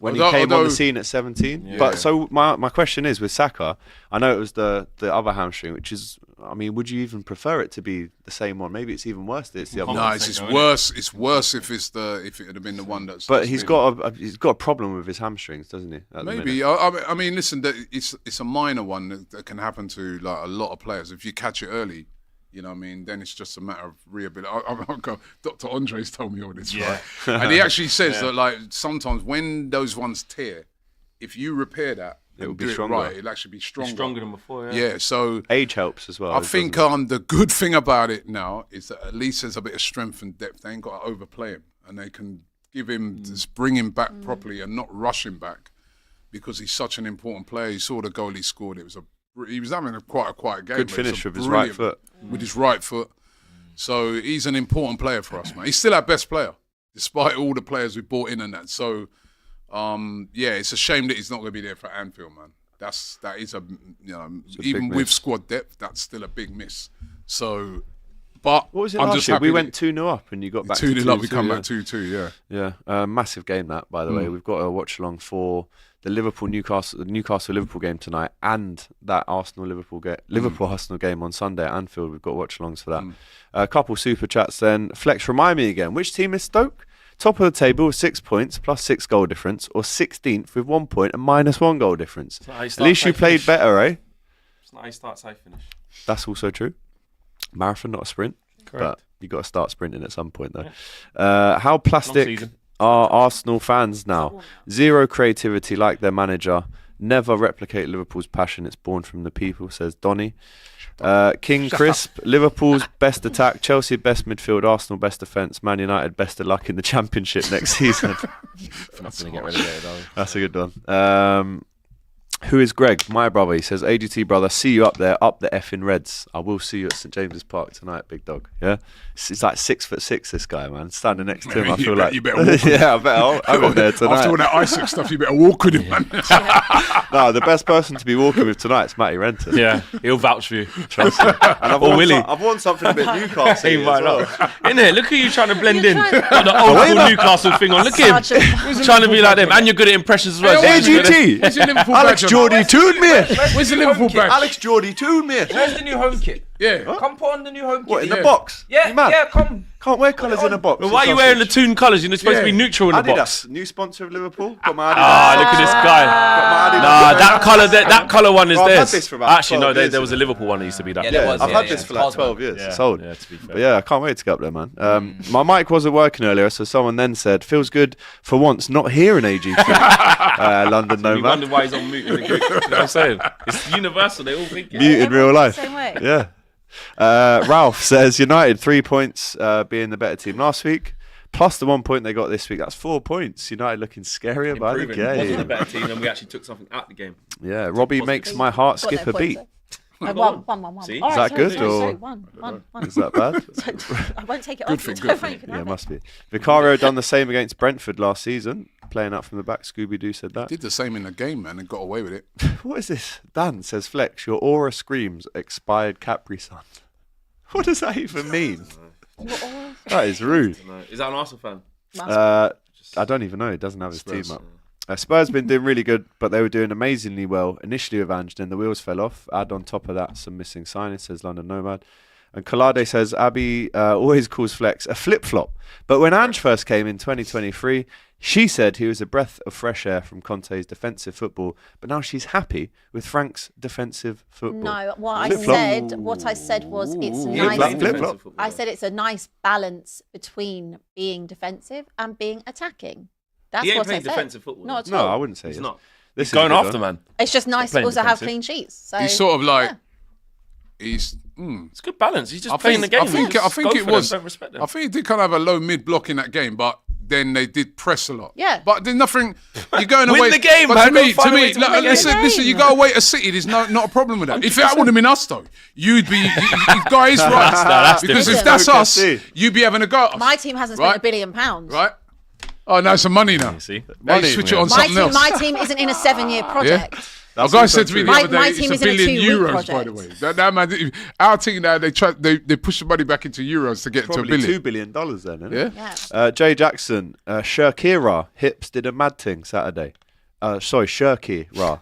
when he came on the scene at 17. Yeah. But so my question is with Saka, I know it was the other hamstring, which is, I mean, would you even prefer it to be the same one? Maybe it's even worse that it's the other No, one. it's worse. It's worse if it had been the one that's. But he's got a problem with his hamstrings, doesn't he? at the minute? Maybe. I mean, listen. It's a minor one that can happen to like a lot of players if you catch it early. You know what I mean? Then it's just a matter of rehabilitation. Dr. Andres told me all this, right? And he actually says that like sometimes when those ones tear, if you repair that It'll and be do stronger. it right, it'll actually be stronger. Stronger than before, Yeah. So Age helps as well. I think the good thing about it now is that at least there's a bit of strength and depth. They ain't got to overplay him, and they can give him just bring him back properly and not rush him back because he's such an important player. You saw the goal he scored. He was having quite a quiet game. Good but it was finish a with his right brilliant- foot. With his right foot. So he's an important player for us, man. He's still our best player, despite all the players we brought in and that. So, yeah, it's a shame that he's not going to be there for Anfield, man. That is big even with miss. squad depth, that's still a big miss. So, but What was it I'm last just year? happy We that- went 2-0 up and you got back 2-0 to 2-2. up, we come yeah. back 2-2, yeah. Yeah, massive game that, by the way. We've got a watch along for the Newcastle-Liverpool game tonight and that Liverpool-Arsenal game on Sunday at Anfield. We've got watch alongs for that. A couple super chats then. Flex, remind me again, which team is Stoke? Top of the table with 6 points plus 6 goal difference, or 16th with 1 point and minus 1 goal difference? not how you At start, least you how you played finish. better, eh? It's not how you start, it's how you finish. That's also true. Marathon, not a sprint. Correct. But you got to start sprinting at some point, though. How Long plastic season. are Arsenal fans now? Zero creativity like their manager. Never replicate Liverpool's passion. It's born from the people, says Donny. King Crisp, Liverpool's best attack, Chelsea best midfield, Arsenal best defence, Man United best of luck in the Championship next season. Not going to get relegated, are we? That's a good one. Who is Greg? My brother. He says, AGT brother, see you up there, up the effing Reds. I will see you at St James's Park tonight, big dog. Yeah, he's like 6'6", this guy, man. Standing next to him, I feel like You better walk. yeah, I bet I'm in there tonight. After all that Isaac stuff, you better walk with him, man. No, the best person to be walking with tonight is Matty Renton. Yeah, he'll vouch for you. Trust me. And I've Or won Willie. I've won something a bit Newcastle He as might well. not. In here, look at you trying to blend You're in. trying- Got the old school Newcastle thing on. Look at him. Sergeant. Trying to be like them. And you're good at impressions as well. Hey, So you're good at- AGT! Where's your Liverpool Alex badge on? Geordie Toon, mate! Where's the Liverpool badge? Alex Geordie Toon, mate! Where's the new home kit? Yeah. Come put on the new home kit. What, in the Yeah. box? Yeah, You mad? yeah, come. Can't wear colours in a box. But why are you wearing the Toon colours? You're supposed to be Yeah. neutral in the box. Adidas, new sponsor of Liverpool. Got my Adidas. Ah, look at this guy. Got my Adidas. Nah, that colour one is Well, I've had theirs. this for about Actually, 12 no, years, there was a isn't it? Liverpool one that used to be that. Yeah, there Yeah, was, I've yeah, had yeah. this for like Cosmo. 12 years. Yeah, It's old. yeah, to be fair. But yeah, I can't wait to get up there, man. My mic wasn't working earlier, so someone then said, feels good for once not hearing AGT. London You wonder Nomad. why he's on mute in the group. You know what I'm saying? It's universal. They all think it. Mute in real Everyone's life. the same way. Yeah. Ralph says United 3 points being the better team last week, plus the 1 point they got this week. That's 4 points. United looking scarier by the Improving. Wasn't a game. better team, and we actually took something out the game. Yeah, Robbie makes my heart Got skip their a beat. points, though. One. See? All Is right, that good, sorry, or- sorry, one. Is that bad? I won't take it Good off. thing, you. good Don't thing. worry, you can Yeah, have it it. must be. Vicario done the same against Brentford last season, playing up from the back. Scooby-Doo said that. Did the same in the game, man, and got away with it. What is this? Dan says, Flex, your aura screams expired Capri Sun. What does that even mean? That is rude. No. Is that an Arsenal fan? I don't even know. He doesn't have his Spurs. team up. Spurs been doing really good, but they were doing amazingly well initially with Ange, then the wheels fell off. Add on top of that some missing signings, says London Nomad. And Collade says, Abby always calls Flex a flip-flop. But when Ange first came in 2023, she said he was a breath of fresh air from Conte's defensive football, but now she's happy with Frank's defensive football. No, what I said was it's Flip-flop, nice. flip-flop. I said it's a nice balance between being defensive and being attacking. That's He ain't what I playing said. defensive football. Not at No, all. I wouldn't say He's it. not. This He's going is a good after, one. man. It's just nice to playing also have defensive. clean sheets. So, He's sort of like yeah. he's. It's good balance. He's just I playing think, the game. I think, Just I think go it for was. them. Don't respect them. I think he did kind of have a low mid block in that game, but then they did press a lot. Yeah. But there's nothing. You're going Win away. the game, but man. to me, Go find a way to win the listen, game. listen. You go away to City. There's not a problem with that. If that wouldn't have been us though, you'd be. You guys, right? that's because different. if that's Okay, us, see. you'd be having a go at us. My team hasn't spent Right. £1 billion. Right? Oh, no, some money now. You see? Now you Money, switch it yeah. on My something team, else. my team isn't in a 7-year project. A That's guy also said to me true. the other day, My it's team a is in a billion 2-week euros, project. by the way. That man, our team now, they push the money back into euros to get to a Probably billion. $2 billion then, isn't it? Yeah? Yeah. Jay Jackson, Shakira Hips did a mad thing Saturday. Sorry, Shakira.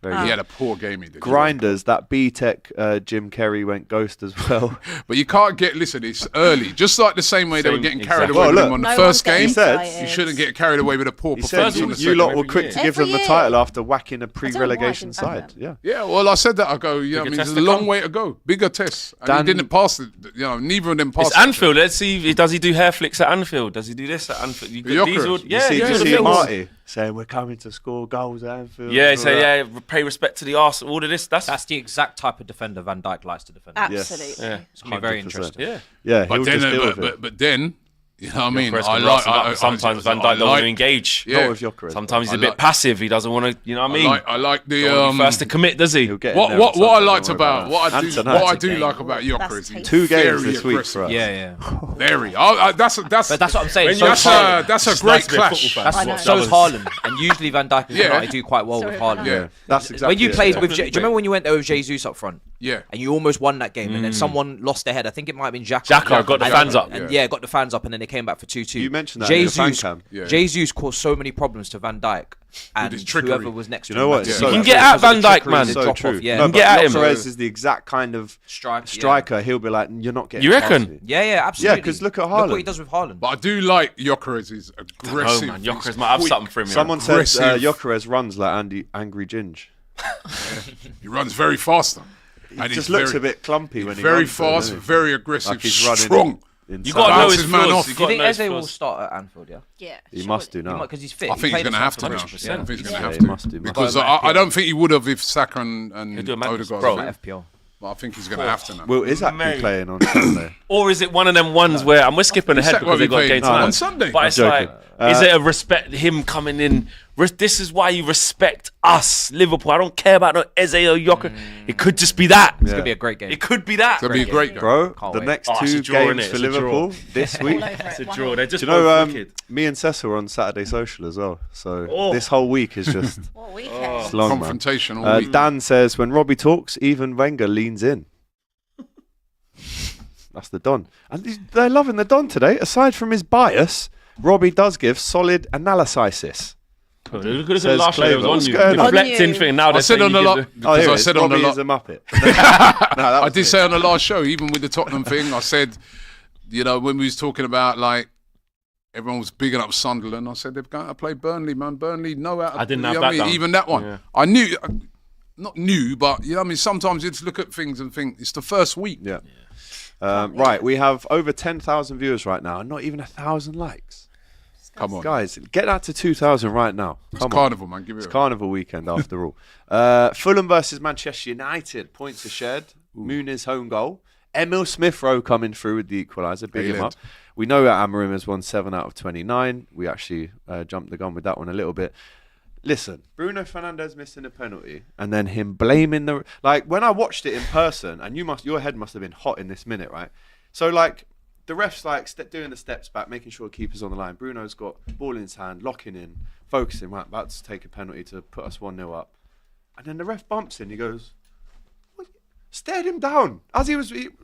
Very He good. had a poor game, he did. Grinders, that B-Tech Jim Kerry went ghost as well. But you can't listen, it's early. Just like the same way they were Same- getting carried exactly. away Well, with look. him on the No first one's game. He said- excited. You shouldn't get carried away with a poor He performance said on you, the you second. lot were every quick year. to give them Every the year. title after whacking a why I pre-relegation didn't have side. them. Yeah. Yeah, well, I said that. I go, you know, what I Bigger mean, test there's a to long come. way to go. Bigger tests. And Dan- he didn't pass it. You know, neither of them passed It's it. Anfield. Let's see. Does he do hair flicks at Anfield? Does he do this at Anfield? You got these all, Gyökeres. yeah, you these all the see things. Marty saying we're coming to score goals at Anfield. Yeah, he and all say, that. yeah, pay respect to the Arsenal. All of this. That's the exact type of defender Van Dijk likes to defend. Absolutely. yeah. It's going to be very 100%. interesting. Yeah. Yeah, But he'll then, just deal with it. but then You know what I mean? Gyökeres can rough him up. Sometimes Van Dijk don't want to engage. Yeah. Not with Gyökeres. Sometimes he's a bit passive. He doesn't want to. You know what I mean? I like the Don't want to be first to commit, does he? He'll get in there what on I Sunday, liked don't worry about what I do Anton, what I that's do a like game. about Gyökeres. That's He's 2 games very this week aggressive. for us. Yeah. Very. That's But that's what I'm saying. When So you- is Haaland. that's a It's great nice to be a clash. football fan. That's I know. so is Haaland, and usually Van Dijk and Yeah. United do quite well Sorry, with I Haaland. know. Yeah, that's exactly. When you it, played yeah. with, do you remember when you went there with Jesus up front? Yeah. And you almost won that game, and then someone lost their head. I think it might have been Xhaka. Xhaka got the And- fans up. and got the fans up, and then they came back for 2-2. You mentioned that in the fan cam. Yeah. Jesus caused so many problems to Van Dijk and his trickery. whoever was next You to know him. what? That's It's it. so You can true. get at Because of Van the Dijk, trickery, man. the So drop-off, true. yeah. No, You can get but at him. Gyökeres is the exact kind of striker. He'll be like, you're not getting. You reckon? past me. Yeah, absolutely. Yeah, 'cause look at Look what Haaland. he does with Haaland. But I do like Gyökeres. He's aggressive. Oh man, he's Gyökeres might have quick. something for him. Someone said Aggressive. Gyökeres runs like Angry Ginge. He runs very fast. He And just he's looks very, a bit clumpy when he very runs. though, fast, doesn't he? very aggressive, Like he's running strong. inside. You got to know Bounces his man flaws. off. You Do you got to think know his Eze will flaws. start at Anfield? Yeah, Yeah. He must do now. because he's fit. I He think he's played going to in have to Southampton now. 100%. I think he's going to Yeah, have he to. must do. Because Got him I back don't think he would have if Saka and He'll do a madness, Odegaard bro. was there. FPL. But I think he's going to have to now. Will is actually Mate. playing on Sunday. Or is it one of them ones where, and we're skipping ahead Well, because they we got a played game tonight on Sunday. But it's I'm like, joking. is it a respect him coming in? This is why you respect us, Liverpool. I don't care about no Eze or Gyökeres. It could just be that. It's gonna be a great game. It could be that. It's going to be a great game. Bro, Can't the wait. next Oh, it's a 2 draw, games innit? for It's a draw. Liverpool this week. All over It's it. a One draw. all. They're just Do you know, both wicked. me and Cecil were on Saturday Social as well. So Oh. this whole week is just What a weekend. it's long, man. Confrontation all week. Dan says, when Robbie talks, even Wenger leans in. That's the Don. And they're loving the Don today. Aside from his bias, Robbie does give solid analysis. Look at the Says last show. It was Claver. on What's you. going on? Deflecting On you. thing. Now I they're said saying on the you lot give Oh, because here I it is. said on the Robbie lot. is a Muppet. No, that I was did it. say on the last show, even with the Tottenham thing, I said, you know, when we was talking about like everyone was bigging up Sunderland, I said they're going to play Burnley, man. Burnley know how to. I didn't you have know that what I mean? down. Even that one, Yeah. I knew, not new, but you know, what I mean, sometimes you just look at things and think it's the first week. Yeah. Right, we have over 10,000 viewers right now and not even 1,000 likes. Come on, Guys, get that to 2,000 right now. it's Come on. carnival, man. Give it. It's Carnival weekend after all. Fulham versus Manchester United. Points are shared. Muniz home goal. Emil Smith-Rowe coming through with the equaliser. Big him up. Brilliant. We know that Amorim has won 7 out of 29. We actually jumped the gun with that one a little bit. Listen, Bruno Fernandes missing a penalty and then him blaming the... Like, when I watched it in person, and your head must have been hot in this minute, right? So, like, the ref's, like, doing the steps back, making sure the keeper's on the line. Bruno's got ball in his hand, locking in, focusing, right, about to take a penalty to put us 1-0 up. And then the ref bumps in. He goes, what? Stared him down. As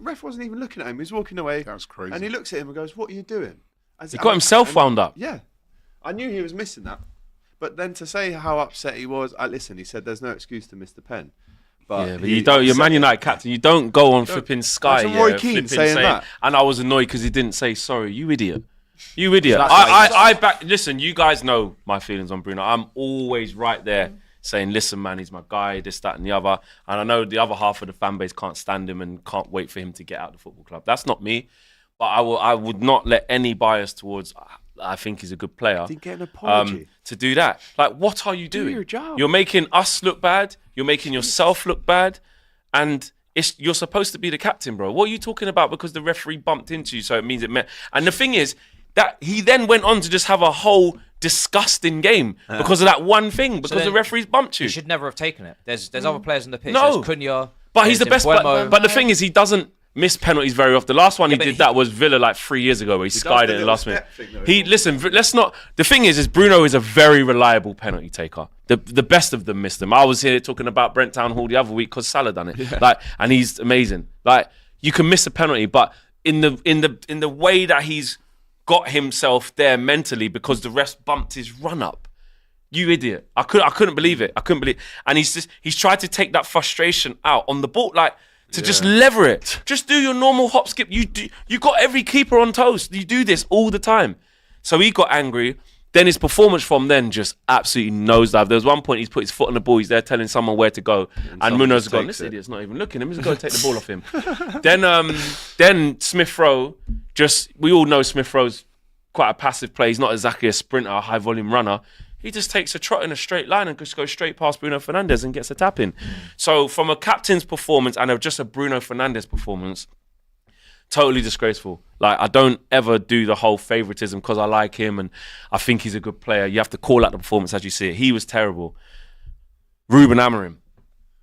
ref wasn't even looking at him. He was walking away. That was crazy. And he looks at him and goes, what are you doing? He got himself wound up. Yeah. I knew he was missing that. But then to say how upset he was, listen, he said there's no excuse to miss the pen. Yeah, but you don't. You're Man United captain. You don't go on flipping Sky. Imagine Roy yeah, Keane flipping saying that. And I was annoyed because he didn't say sorry. You idiot. You idiot. So that's why I back. Listen, you guys know my feelings on Bruno. I'm always right there saying, listen, man, he's my guy. This, that, and the other. And I know the other half of the fan base can't stand him and can't wait for him to get out of the football club. That's not me. But I would not let any bias towards. I think he's a good player. Didn't get an apology. To do that. Like, what are you doing? your job. You're making us look bad. You're making yourself look bad. And you're supposed to be the captain, bro. What are you talking about? Because the referee bumped into you, so it means it meant. And the thing is that he then went on to just have a whole disgusting game because of that one thing, because then the referees bumped you. He should never have taken it. There's other players on the pitch. No. There's Cunha. But he's the there's best. Mbeumo. But the thing is, he doesn't miss penalties very often. The last one he but did that was Villa like 3 years ago, where he skied the it in the little last minute. step thing, though. Listen. Let's not. The thing is Bruno is a very reliable penalty taker. The best of them missed them. I was here talking about Brent Town Hall the other week because Salah done it. Like, and he's amazing. Like, you can miss a penalty, but in the way that he's got himself there mentally because the ref bumped his run up. You idiot! I couldn't believe it. I couldn't believe. And he's tried to take that frustration out on the ball, like to just lever it. Just do your normal hop skip. You got every keeper on toast. You do this all the time. So he got angry. Then his performance from then just absolutely nosedive. There was one point he's put his foot on the ball. He's there telling someone where to go, and Munoz has gone. This idiot's not even looking. He's going to take the ball off him. Then Smith-Rowe. We all know Smith-Rowe's quite a passive player. He's not exactly a sprinter, a high volume runner. He just takes a trot in a straight line and just goes straight past Bruno Fernandes and gets a tap in. So from a captain's performance and just a Bruno Fernandes performance, Totally disgraceful. Like, I don't ever do the whole favoritism because I like him and I think he's a good player. You have to call out the performance as you see it. He was terrible. Ruben Amorim.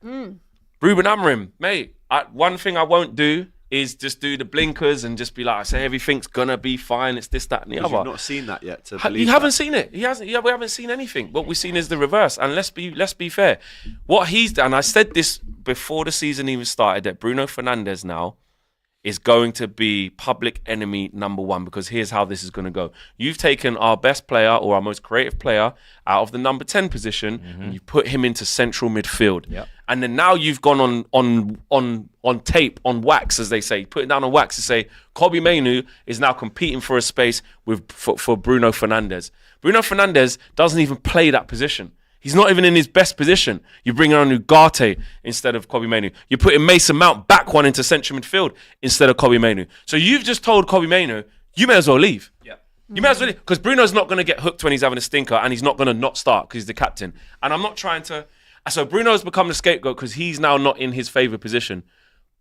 Ruben Amorim, mate. One thing I won't do is just do the blinkers and just be like, I say everything's gonna be fine. It's this, that, and the other. You've not seen that yet. To believe You haven't that. seen it. He hasn't. Yeah, we haven't seen anything. What we've seen is the reverse. And let's be fair. What he's done. I said this before the season even started. That Bruno Fernandes now is going to be public enemy number one, because here's how this is going to go. You've taken our best player or our most creative player out of the number 10 position and you put him into central midfield. Yep. And then now you've gone on tape, on wax, as they say, put it down on wax to say Kobbie Mainoo is now competing for a space for Bruno Fernandes. Bruno Fernandes doesn't even play that position. He's not even in his best position. You bring on Ugarte instead of Kobbie Mainoo. You're putting Mason Mount back one into central midfield instead of Kobbie Mainoo. So you've just told Kobbie Mainoo, you may as well leave. Yeah. You may as well leave. Because Bruno's not going to get hooked when he's having a stinker, and he's not going to not start because he's the captain. And I'm not trying to... So Bruno's become the scapegoat because he's now not in his favourite position.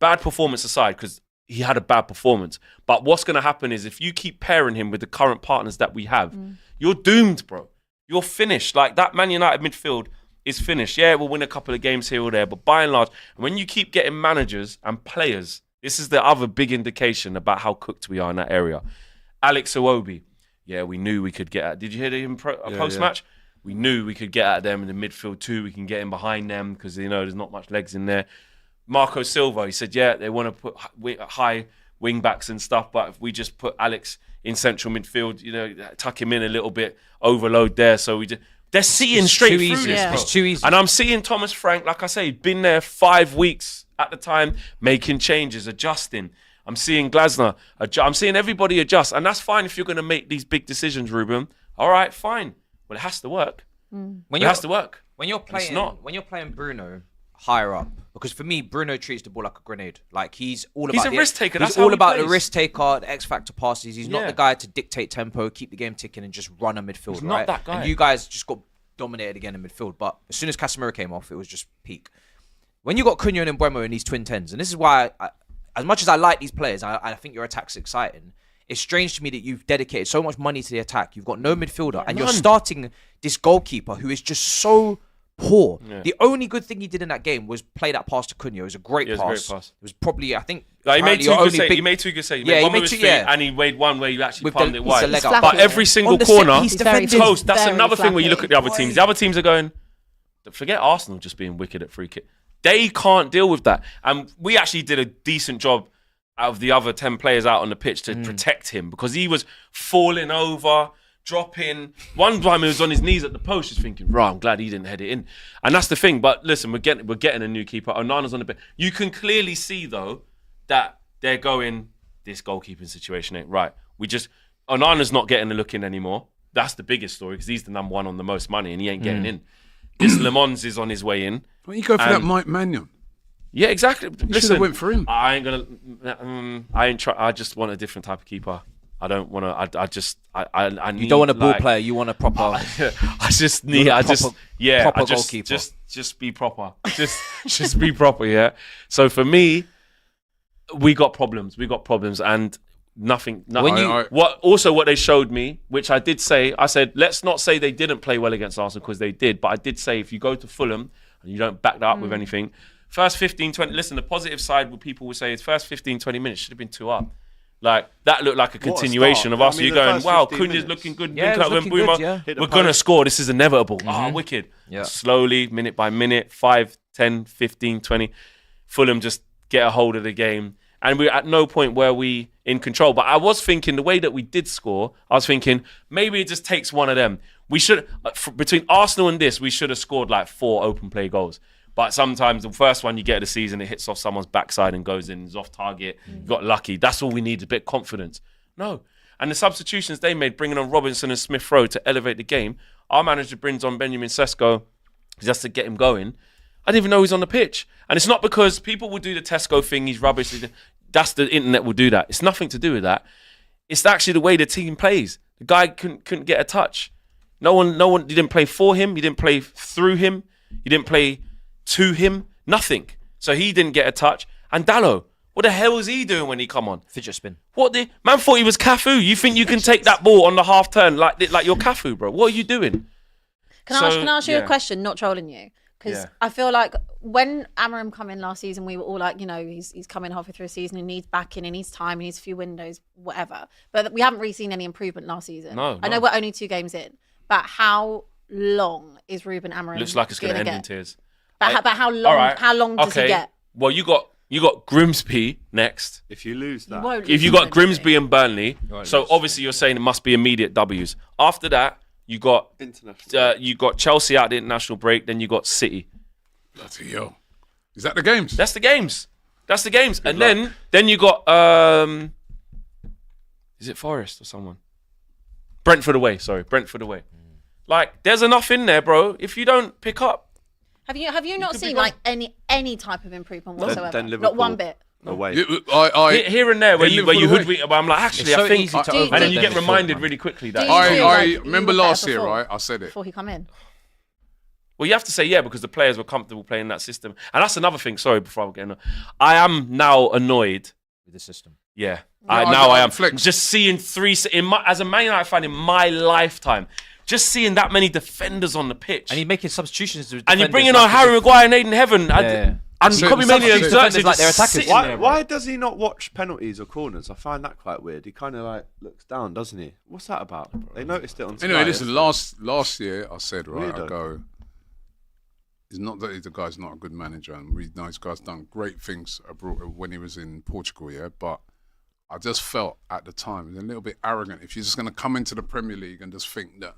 Bad performance aside, because he had a bad performance. But what's going to happen is if you keep pairing him with the current partners that we have, you're doomed, bro. You're finished. Like, that Man United midfield is finished. Yeah, we'll win a couple of games here or there, but by and large, when you keep getting managers and players, this is the other big indication about how cooked we are in that area. Alex Iwobi, yeah, we knew we could get at. Did you hear him post-match? We knew we could get at them in the midfield too. We can get in behind them because, you know, there's not much legs in there. Marco Silva, he said, yeah, they want to put high wing backs and stuff, but if we just put Alex in central midfield, you know, tuck him in a little bit, overload there. So they're seeing straight through this, bro. It's too easy. And I'm seeing Thomas Frank, like I say, been there 5 weeks at the time, making changes, adjusting. I'm seeing Glasner, I'm seeing everybody adjust. And that's fine if you're going to make these big decisions, Ruben. All right, fine. Well, it has to work. It has to work. When you're playing Bruno higher up, because for me, Bruno treats the ball like a grenade. Like, he's about a risk taker. He's That's how all he about plays. the risk taker, the X factor passes. He's not the guy to dictate tempo, keep the game ticking, and just run a midfield. He's not that guy. And you guys just got dominated again in midfield. But as soon as Casemiro came off, it was just peak. When you got Cunha and Mbeumo in these twin tens, and this is why, as much as I like these players, I think your attack's exciting. It's strange to me that you've dedicated so much money to the attack. You've got no midfielder, and you're starting this goalkeeper who is just so poor. Yeah. The only good thing he did in that game was play that pass to Cunha. It was a great pass. It was probably, I think, like, he made two good saves. He made one with his feet, and he made one where you actually palmed it wide. But every single corner, he's toast. That's another thing where you look at the other teams. The other teams are going, forget Arsenal just being wicked at free kick. They can't deal with that. And we actually did a decent job out of the other 10 players out on the pitch to protect him, because he was falling over, dropping. One time he was on his knees at the post, just thinking, right, I'm glad he didn't head it in. And that's the thing. But listen, we're getting a new keeper. Onana's on the bench. You can clearly see, though, that they're going, this goalkeeping situation ain't right. Onana's not getting a look in anymore. That's the biggest story, because he's the number one on the most money and he ain't getting in. This Le Mans is on his way in. Well, you go for that Mike Mannion. Yeah, exactly. You should have went for him. I ain't gonna. I just want a different type of keeper. I don't want to. I need. You don't want a ball player. You want a proper. Proper goalkeeper. Just be proper. Just be proper. Yeah. So for me, we got problems, and nothing. What they showed me, which I did say, I said, let's not say they didn't play well against Arsenal, because they did. But I did say, if you go to Fulham and you don't back that up with anything, first 15, 20, listen, the positive side, what people will say is first 15, 20 minutes should have been 2-up. Like, that looked like a continuation of us. You're going, wow, Cunha's looking good. Yeah, it was looking good, yeah. We're going to score. This is inevitable. Wicked. Yeah. Slowly, minute by minute, 5, 10, 15, 20. Fulham just get a hold of the game. And we're at no point where we in control. But I was thinking, the way that we did score, I was thinking, maybe it just takes one of them. We should, between Arsenal and this, we should have scored like 4 open play goals. But sometimes the first one you get of the season, it hits off someone's backside and goes in, it's off target. You got lucky. That's all we need, a bit of confidence. No. And the substitutions they made, bringing on Robinson and Smith Rowe to elevate the game, our manager brings on Benjamin Sesko just to get him going. I didn't even know he's on the pitch. And it's not because people will do the Tesco thing, he's rubbish. That's the internet will do that. It's nothing to do with that. It's actually the way the team plays. The guy couldn't get a touch. No one, he didn't play for him. He didn't play through him. He didn't play to him, nothing. So he didn't get a touch. And Dallo, What the hell was he doing when he come on? Fidget spin. What the man thought he was Cafu? You think you can take that ball on the half turn like you're Cafu, bro? What are you doing? Can I ask you a question? Not trolling you, because I feel like when Amorim come in last season, we were all like, he's coming halfway through a season, he needs backing, he needs time, he needs a few windows, whatever. But we haven't really seen any improvement last season. No. I know we're only 2 games in, but how long is Ruben Amorim? Looks like it's going to end in tears. But how long? Right. How long does he get? Well, you got Grimsby next. If you lose that, if you got Grimsby and Burnley, so obviously you're saying it must be immediate W's. After that, you got Chelsea out the international break. Then you got City. Bloody hell. Is that the games? That's the games. And then you got is it Forest or someone? Brentford away. Like, there's enough in there, bro. If you don't pick up. Have you not seen like any type of improvement whatsoever? Then Not one bit. away. Here and there where you hoodwink, but I'm like, actually, It's so I think, easy to and then you overlook get them reminded before, really quickly that. Do you feel like you remember were last better year, before? right? I said it. Before he come in. Well, you have to say because the players were comfortable playing that system, and that's another thing. Sorry, before I get on, I am now annoyed with the system. Yeah, I am. flex. Just seeing as a Man United fan in my lifetime, just seeing that many defenders on the pitch, And he's making substitutions. and you're bringing on Harry Maguire and Aiden Heaven. And So Kobe Mania substitute exerts like they're attackers. Why does he not watch penalties or corners? I find that quite weird. He kind of like looks down, doesn't he? What's that about? They noticed it on. Anyway, Sky listen. yesterday. Last year, I said right. Weirdo. I go. It's not that the guy's not a good manager, and really nice guy's done great things abroad when he was in Portugal. Yeah, but I just felt at the time it was a little bit arrogant. If you're just going to come into the Premier League and just think that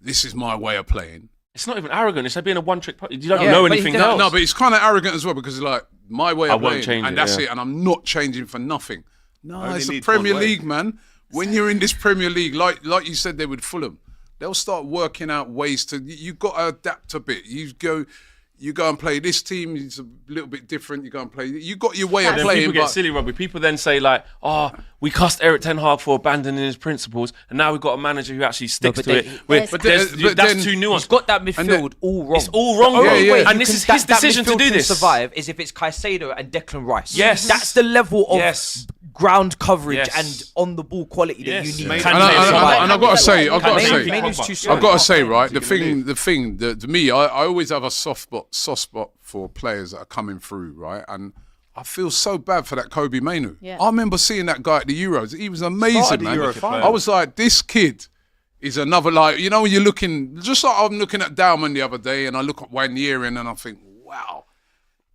this is my way of playing. It's not even arrogant. It's like being a one-trick. You don't know anything else. No, but it's kind of arrogant as well because it's like my way of playing, change and it, that's it. And I'm not changing for nothing. No, Only it's the needs Premier one way. League, man. When you're in this Premier League, like you said, there with Fulham, they'll start working out ways to. You've got to adapt a bit. You go and play this team. It's a little bit different. You go and play. You got your way of Then playing. people get But silly, Robbie. People then say like, "Oh, we cussed Eric Ten Hag for abandoning his principles, and now we've got a manager who actually sticks to it." Yes. But That's then- too nuanced. He's got that midfield all wrong. It's all wrong, The bro. only way And you this can- is his decision to midfield do can this. survive is if it's Caicedo and Declan Rice. Yes. That's the level of Yes. ground coverage Yes. and on the ball quality that Yes. you Mate, need. and I've got to say, Mainoo's too slow. I've got to say, right, the He's thing, gonna that to me, I always have a soft spot for players that are coming through, right? And I feel so bad for that Kobe Mainu. Yeah. I remember seeing that guy at the Euros. He was amazing, Started the man. Euro final. I was like, this kid is another, like, you know, when you're looking, just like I'm looking at Dauman the other day, and I look at Wanyeri and I think, wow,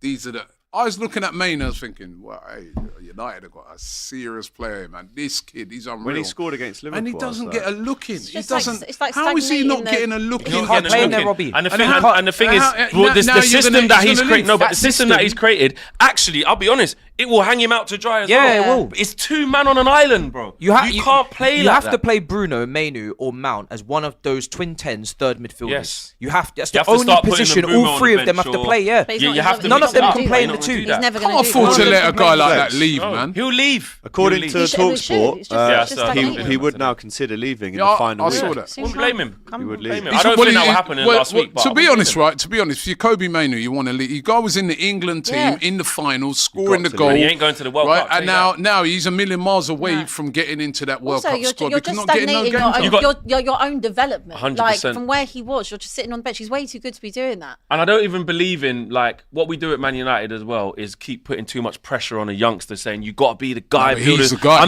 these are the. I was looking at Maine and I was thinking, well, hey, United have got a serious player, man. This kid, he's unreal. When he scored against Liverpool, and he doesn't get a look in. He just like- doesn't. it's like how is he not stagnating getting a look He's in? not playing there, Robbie. And the And thing how- is, how- well, now the you're system gonna- that he's he's gonna created. leave. No, but That the system that system- he's created, actually, I'll be honest, it will hang him out to dry as well. Yeah, it will. It's 2 man on an island, bro. You can't play You like have that. to play Bruno, Mainu, or Mount as one of those twin tens, third midfielders. Yes. You have to. That's You the have to only start putting position Bruno all on three the of them bench have to or- play. Yeah. But he's You not- have he's to not None of them gonna can do play that. in the two. He's never going Can't to afford to let a guy like that Flex. leave, No. man. He'll leave. According He'll to leave. He should leave. Talksport, It's just stagnating. he would now consider leaving in Yeah, the final I week. saw that. Wouldn't blame him. He would Blame leave. him. I don't think that will happen in last week. But To I be wouldn't honest, blame him. right? To be honest, if you're Kobe Mainu, you want to leave. The guy was in the England team Yeah. in the finals, scoring the to goal. leave. He ain't going to the World right? Cup, tell And you now he's a million miles away No. from getting into that World Also, Cup you're squad just because not getting no stagnating game your, time. your own development. 100%. Like from where he was, you're just sitting on the bench. He's way too good to be doing that. And I don't even believe in like what we do at Man United as well is keep putting too much pressure on a youngster saying you got to be the guy. No, but builders. he's the guy.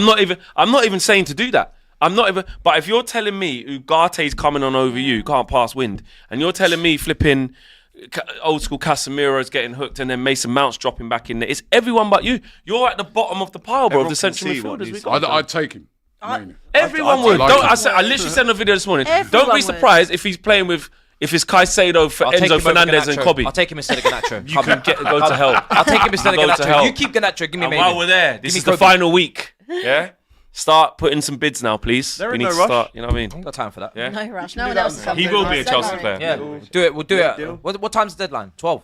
I'm not even saying to do that. I'm not even. But if you're telling me Ugate's coming on over you, can't pass wind, and you're telling me flipping old school Casemiro's getting hooked and then Mason Mount's dropping back in there, it's everyone but you. You're at the bottom of the pile, bro. Everyone Of the can central see what midfielders we needs got. I'd take him. Mainu. Everyone I'd would. like Don't, him. I literally sent a video this morning. Everyone Don't be would. surprised if he's playing with. If it's Caicedo for I'll take him Enzo over Fernandez and Garnacho. Kobe. I'll take him instead of Garnacho. You can go to hell. I'll take him instead of Go to hell. Garnacho. You keep Garnacho. Give me And Mainu. while we're there, this Give me is the Kobe. final week. Yeah? Start putting some bids now, please. They're We in need no to rush. start, you know what I I mean? haven't got time for that. Yeah? No rush. can No do one that else is on coming. He will be a Don't Chelsea worry. player. Yeah, we'll do it. We'll do it. Deal. What time's the deadline? 12.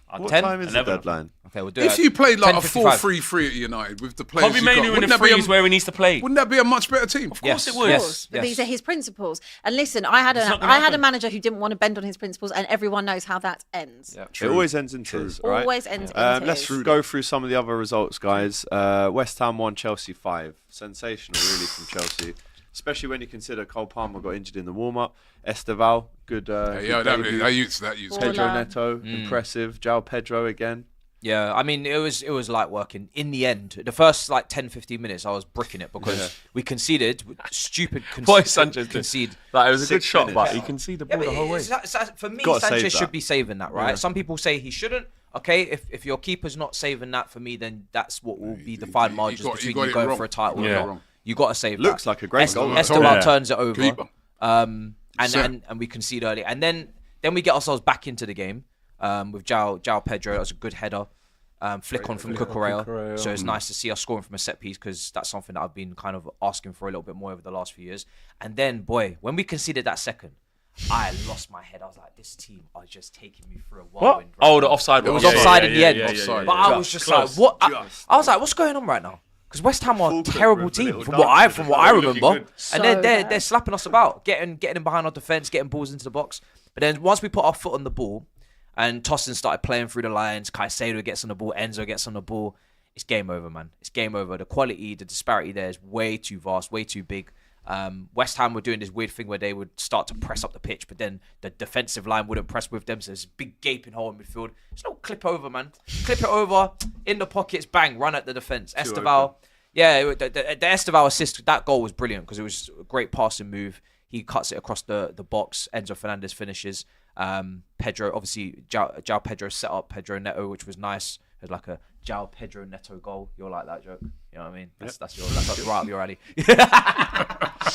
What 10? time is the 11. deadline? Okay, we'll do If it. you played like a 10:55. 4-3-3 at United with the players Kobe you've got, Mainoo in wouldn't the that be freeze where he needs to play. wouldn't that be a much better team? Of course Yes. it would. Yes. But these are his principles. And listen, I had It's not gonna a happen. manager who didn't want to bend on his principles, and everyone knows how that ends. It always ends in tears, right? Always ends in Let's tears. go through some of the other results, guys. West Ham 1, Chelsea 5. Sensational, really, from Chelsea. Especially when you consider Cole Palmer got injured in the warm-up. Esteval, good. Good debut. that used. Paul- Pedro Neto, impressive. João Pedro again. Yeah, I mean, it was light working. In the end, the first like 10-15 minutes, I was bricking it because we conceded. Stupid Boy, Sanchez concede. Like, it was a good 6 shot, minutes. but he can see the ball the whole way. For me, Gotta save Sanchez that. should be saving that, right? Yeah. Some people say he shouldn't. Okay, if your keeper's not saving that, for me, then that's what will be the fine margins got between it you going wrong. for a title Yeah. or not. You got to save Looks that. like a great goal. Esteban Yeah. turns it over. Keeper. And Set. we concede early, and then we get ourselves back into the game with João Pedro. That was a good header, flick on from Cucurella. So it's nice to see us scoring from a set piece because that's something that I've been kind of asking for a little bit more over the last few years. And then, boy, when we conceded that second, I lost my head. I was like, this team are just taking me through a whirlwind. What? Oh, the offside. It was Yeah, offside yeah, in the yeah, end. yeah, Offside. yeah, But yeah. I was just Close. like, what? I was like, what's going on right now? Because West Ham are a Fulham terrible with a team little from dance what I with from the what I ball, remember, looking good. and they're bad. they're slapping us about, getting in behind our defense, getting balls into the box. But then once we put our foot on the ball, and Tosin started playing through the lines, Caicedo gets on the ball, Enzo gets on the ball, it's game over, man. It's game over. The quality, the disparity there is way too vast, way too big. West Ham were doing this weird thing where they would start to press up the pitch, but then the defensive line wouldn't press with them. So there's a big gaping hole in midfield. It's no clip over, man. Clip it over, in the pockets, bang, run at the defense. Esteval, yeah, the Esteval assist, that goal was brilliant because it was a great passing move. He cuts it across the box. Enzo Fernandez finishes. Pedro, obviously, João Pedro set up Pedro Neto, which was nice. It was like a João Pedro Neto goal. You'll like that joke. You know what I mean? That's right up your alley.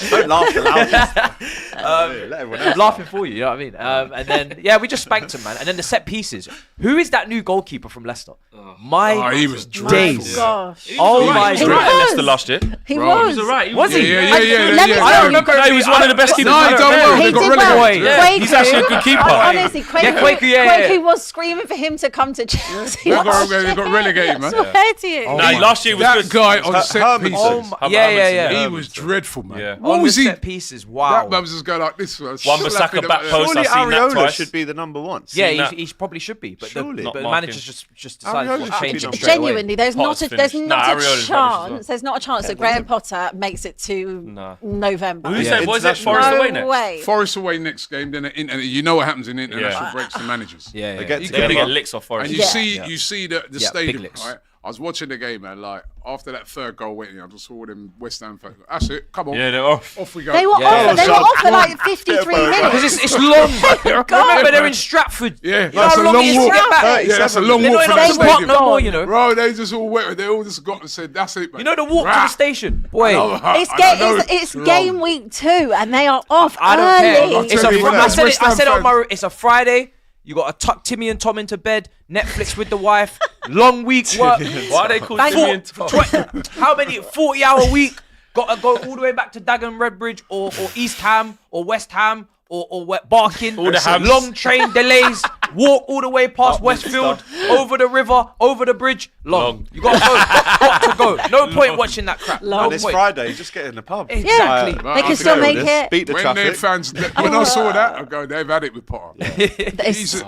Don't laugh aloud. Let everyone I'm else laughing for you, you know what I mean? And then, yeah, we just spanked him, man. And then the set pieces. Who is that new goalkeeper from Leicester? My he was days. Gosh. Oh He my was He right god. at was. Leicester last year. He Bro, was. he was Right. Was he? Yeah. I don't remember. No, he was one of the best keepers. No, he done well. He They got did relegated. well. Yeah, Quaku, he's actually a good keeper. Honestly, Quaku, Quaku, was screaming for him to come to Chelsea. They got relegated, man. I swear to you. Nah, last year was That good. guy on set Hermanson. pieces. Yeah. He was dreadful, man. Yeah. What On was the he? set pieces, wow. That man was just going like this. One for Saka back post. Surely I've seen that Areola twice. should be the number one. Yeah, Seen that. he probably should be, but Surely. but the Not manager just decided Areola to should be change him number straight away. Genuinely, there's Potter's not a finished. Nah, Areola's rubbish as well. chance. There's not a chance that Graham Potter makes it to Nah. November. Who Yeah, said, what is it? international. Forest No away next? way. Forest away next game, then you know what happens in international Yeah. breaks to managers. Yeah, They get He's going to together. get licks off Forest. And you Yeah. see the Yeah, big stadium, licks. right? I was watching the game, man. Like after that third goal went in, I just saw them West Ham fans. That's it. Come on, Yeah, they're off. off we go. They were Yeah. off. They were Go off for on. like 53 Because minutes. it's long. Remember, they're in Stratford. Yeah, You know that's how a long long it is to walk. get back? Yeah, that's a long They're walk not from in the Upton Park stadium. no more, you know. Bro, they just all went. They all just got and said, "That's it, man." You know the walk to Rah. the station, boy. It's game week 2 and they are off I don't early. care. It's Tell me what I else. said West it. I Ham said it on fans. my. It's a Friday. You got to tuck Timmy and Tom into bed. Netflix with the wife. Long week work. Why are they called Thank Timmy you. and Tom? How many 40-hour week? Got to go all the way back to Dagenham, Redbridge, or East Ham, or West Ham, or Barking. All the hams. Long train delays. Walk all the way past Westfield, over the river, over the bridge. Long. You got to go. No point watching that crap. No And it's point. Friday, you just get in the pub. Exactly. Right, They can I still think make This, it. beat the When their traffic. fans, when I saw that, I go, they've had it with Potter. It's-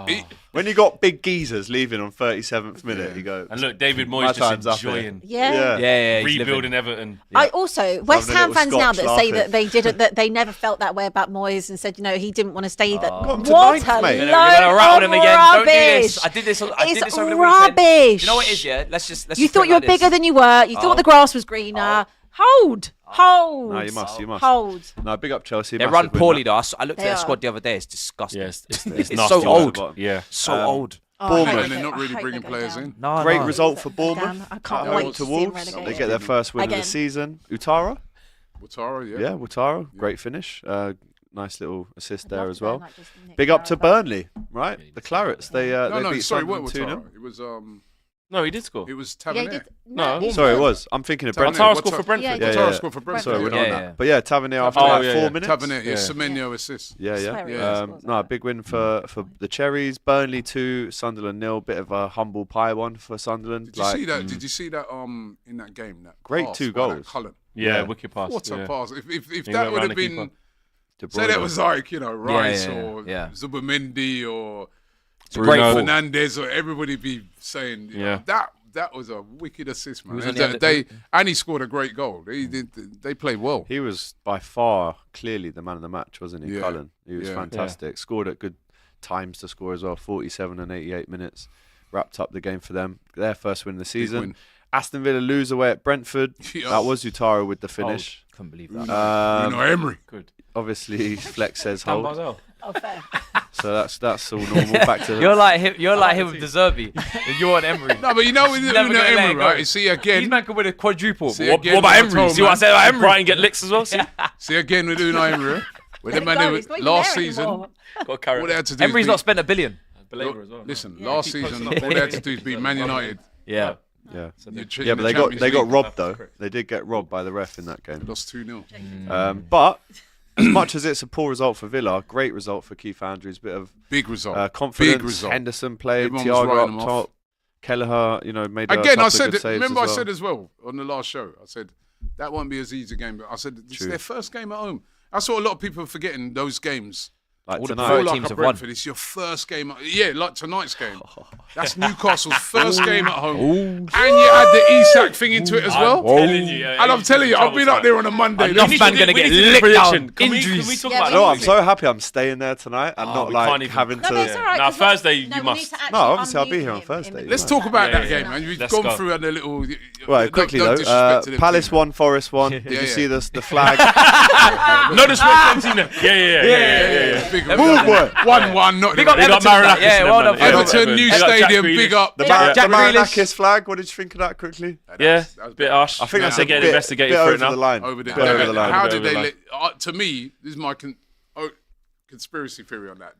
When you got big geezers leaving on 37th minute, you go. And look, David My Moyes time's just up here. enjoying yeah. Yeah, he's living. rebuilding Everton. I also West Having a Ham little fans now scotch, that say laughing. that they didn't, that they never felt that way about Moyes and said, you know, he didn't want to stay. That Got him to what ninth, a mate. You're load gonna rattle of them again. Don't do this. rubbish. I did this. I It's did this over the rubbish. weekend. You know what it is, yeah? Let's just. You just thought put it you were like this. bigger than you were. You thought the grass was greener. Hold. No, you must. Hold. No, big up Chelsea. They massive run win, poorly that. though. I looked at They their are. squad the other day. It's disgusting. Yes, it's It's nasty so at the old. bottom. Yeah. So old. Oh, Bournemouth. I hope And they're not I really hope bringing they go players down. in. No, Great no. result for Damn, Bournemouth. I can't At wait home to to see Wolves. them They get their first win of Again. the season. Utara. Watara, yeah. Yeah, Utara. Great finish. Nice little assist there Love as to go well. and, like, just nick Big up to Barrow back. Burnley, right? The Clarets. They No, beat sorry, what Sunderland 2-0. Watara? It was No, he did score. It was Yeah, he Tavernier. did. No. Sorry, it was. I'm thinking of Brentford. Tara What's scored for up? Brentford. Yeah, Yeah, scored for Brentford. Sorry, we're not Yeah, on yeah. that. But yeah, Tavernier after Oh, like yeah, 4 yeah. minutes. Tavernier, Yeah. Semenyo assist. Yeah, Swear it yeah. was. No, a big win for the Cherries. Burnley 2, Sunderland 0. Bit of a humble pie one for Sunderland. Did you see that? Did you see that? In that game, that Great pass 2 by that goals. Cullen? Yeah, Yeah. wicked pass. What a yeah. pass! If He that went would round have the been, keeper. De say that Bruyne. was like Rice yeah, or yeah. Zubimendi or Bruno. Fernandez, or everybody be saying, you know, Yeah. that was a wicked assist, man. was And on the other- and he scored a great goal. They played well. He was by far clearly the man of the match, wasn't he, Yeah. Cullen? He was Yeah. fantastic. Scored at good times to score as well, 47 and 88 minutes. Wrapped up the game for them. Their first win of the season. win. Aston Villa lose away at Brentford. Yeah. That was Utara with the finish. Couldn't believe that. Emery. Good. Obviously, Flex says Dan hold. Barzell. Oh, fair. So that's all normal. Back to You're like him. You're like him with De Zerbi. You're on Emery. No, but you know with Never gonna let Emery, it go. right? You see These again. man could win a quadruple. See What again about what I Emery? told, See what I man. said about Emery? Brighton get licks as well. See? See again with Unai Emery. With them Let it man go, who- it's not even last there season, anymore. Got to carry all they it. had to do. Emery's is not spent a billion. Belabor as well. Listen, Yeah, last keep season, posting all they had to do is beat Man United. Yeah. yeah. In Yeah, but the they got Champions League. robbed though. They did get robbed by the ref in that game. Lost 2-0. But as much as it's a poor result for Villa, great result for Keith Andrews. Bit of Big result. confidence. Big result. Henderson played. Everyone was writing Thiago them up off. top. Kelleher, made a Again, couple I of said, good saves remember I as well. said as well on the last show, I said, that won't be as easy a game. But I said, it's True. their first game at home. That's what a lot of people are forgetting, those games. Like all the tonight. pro All like teams a have won. Brentford, it's your first game. Like tonight's game. That's Newcastle's first game at home. And you add the Isak thing into it as well. I'm telling you, And I'm telling you, I've been up there on a Monday. Enough They- man gonna we get need to do licked prediction. down. Can we Injuries. talk Yeah, about we No, that? I'm so happy I'm staying there tonight and not we like can't even- having No, to. but it's all right. Nah, 'cause Thursday no, you we must. need to actually No, obviously I'll be unmute here on him Thursday. in the- Let's talk about Yeah, that yeah, game, man. We've Let's gone go. through a little. Right, quickly don't though. disrespect to them Palace team. 1, Forest 1. Did Yeah, you yeah. see the flag? No disrespect, Fiorentina. Yeah. Big Move, boy. 1-1, not Big up Big up Everton. Marinakis Yeah, and well them, done. man. Everton, new Big up Jack stadium, Grealish. big up. The Jack Grealish. Marinakis flag. What did you think of that quickly? Yeah, That was bit bad. harsh. I think that's They a get bit investigated over for it the now. line. Over the, Bit over the line. How Bit did over they the let? To me, this is my conspiracy theory on that.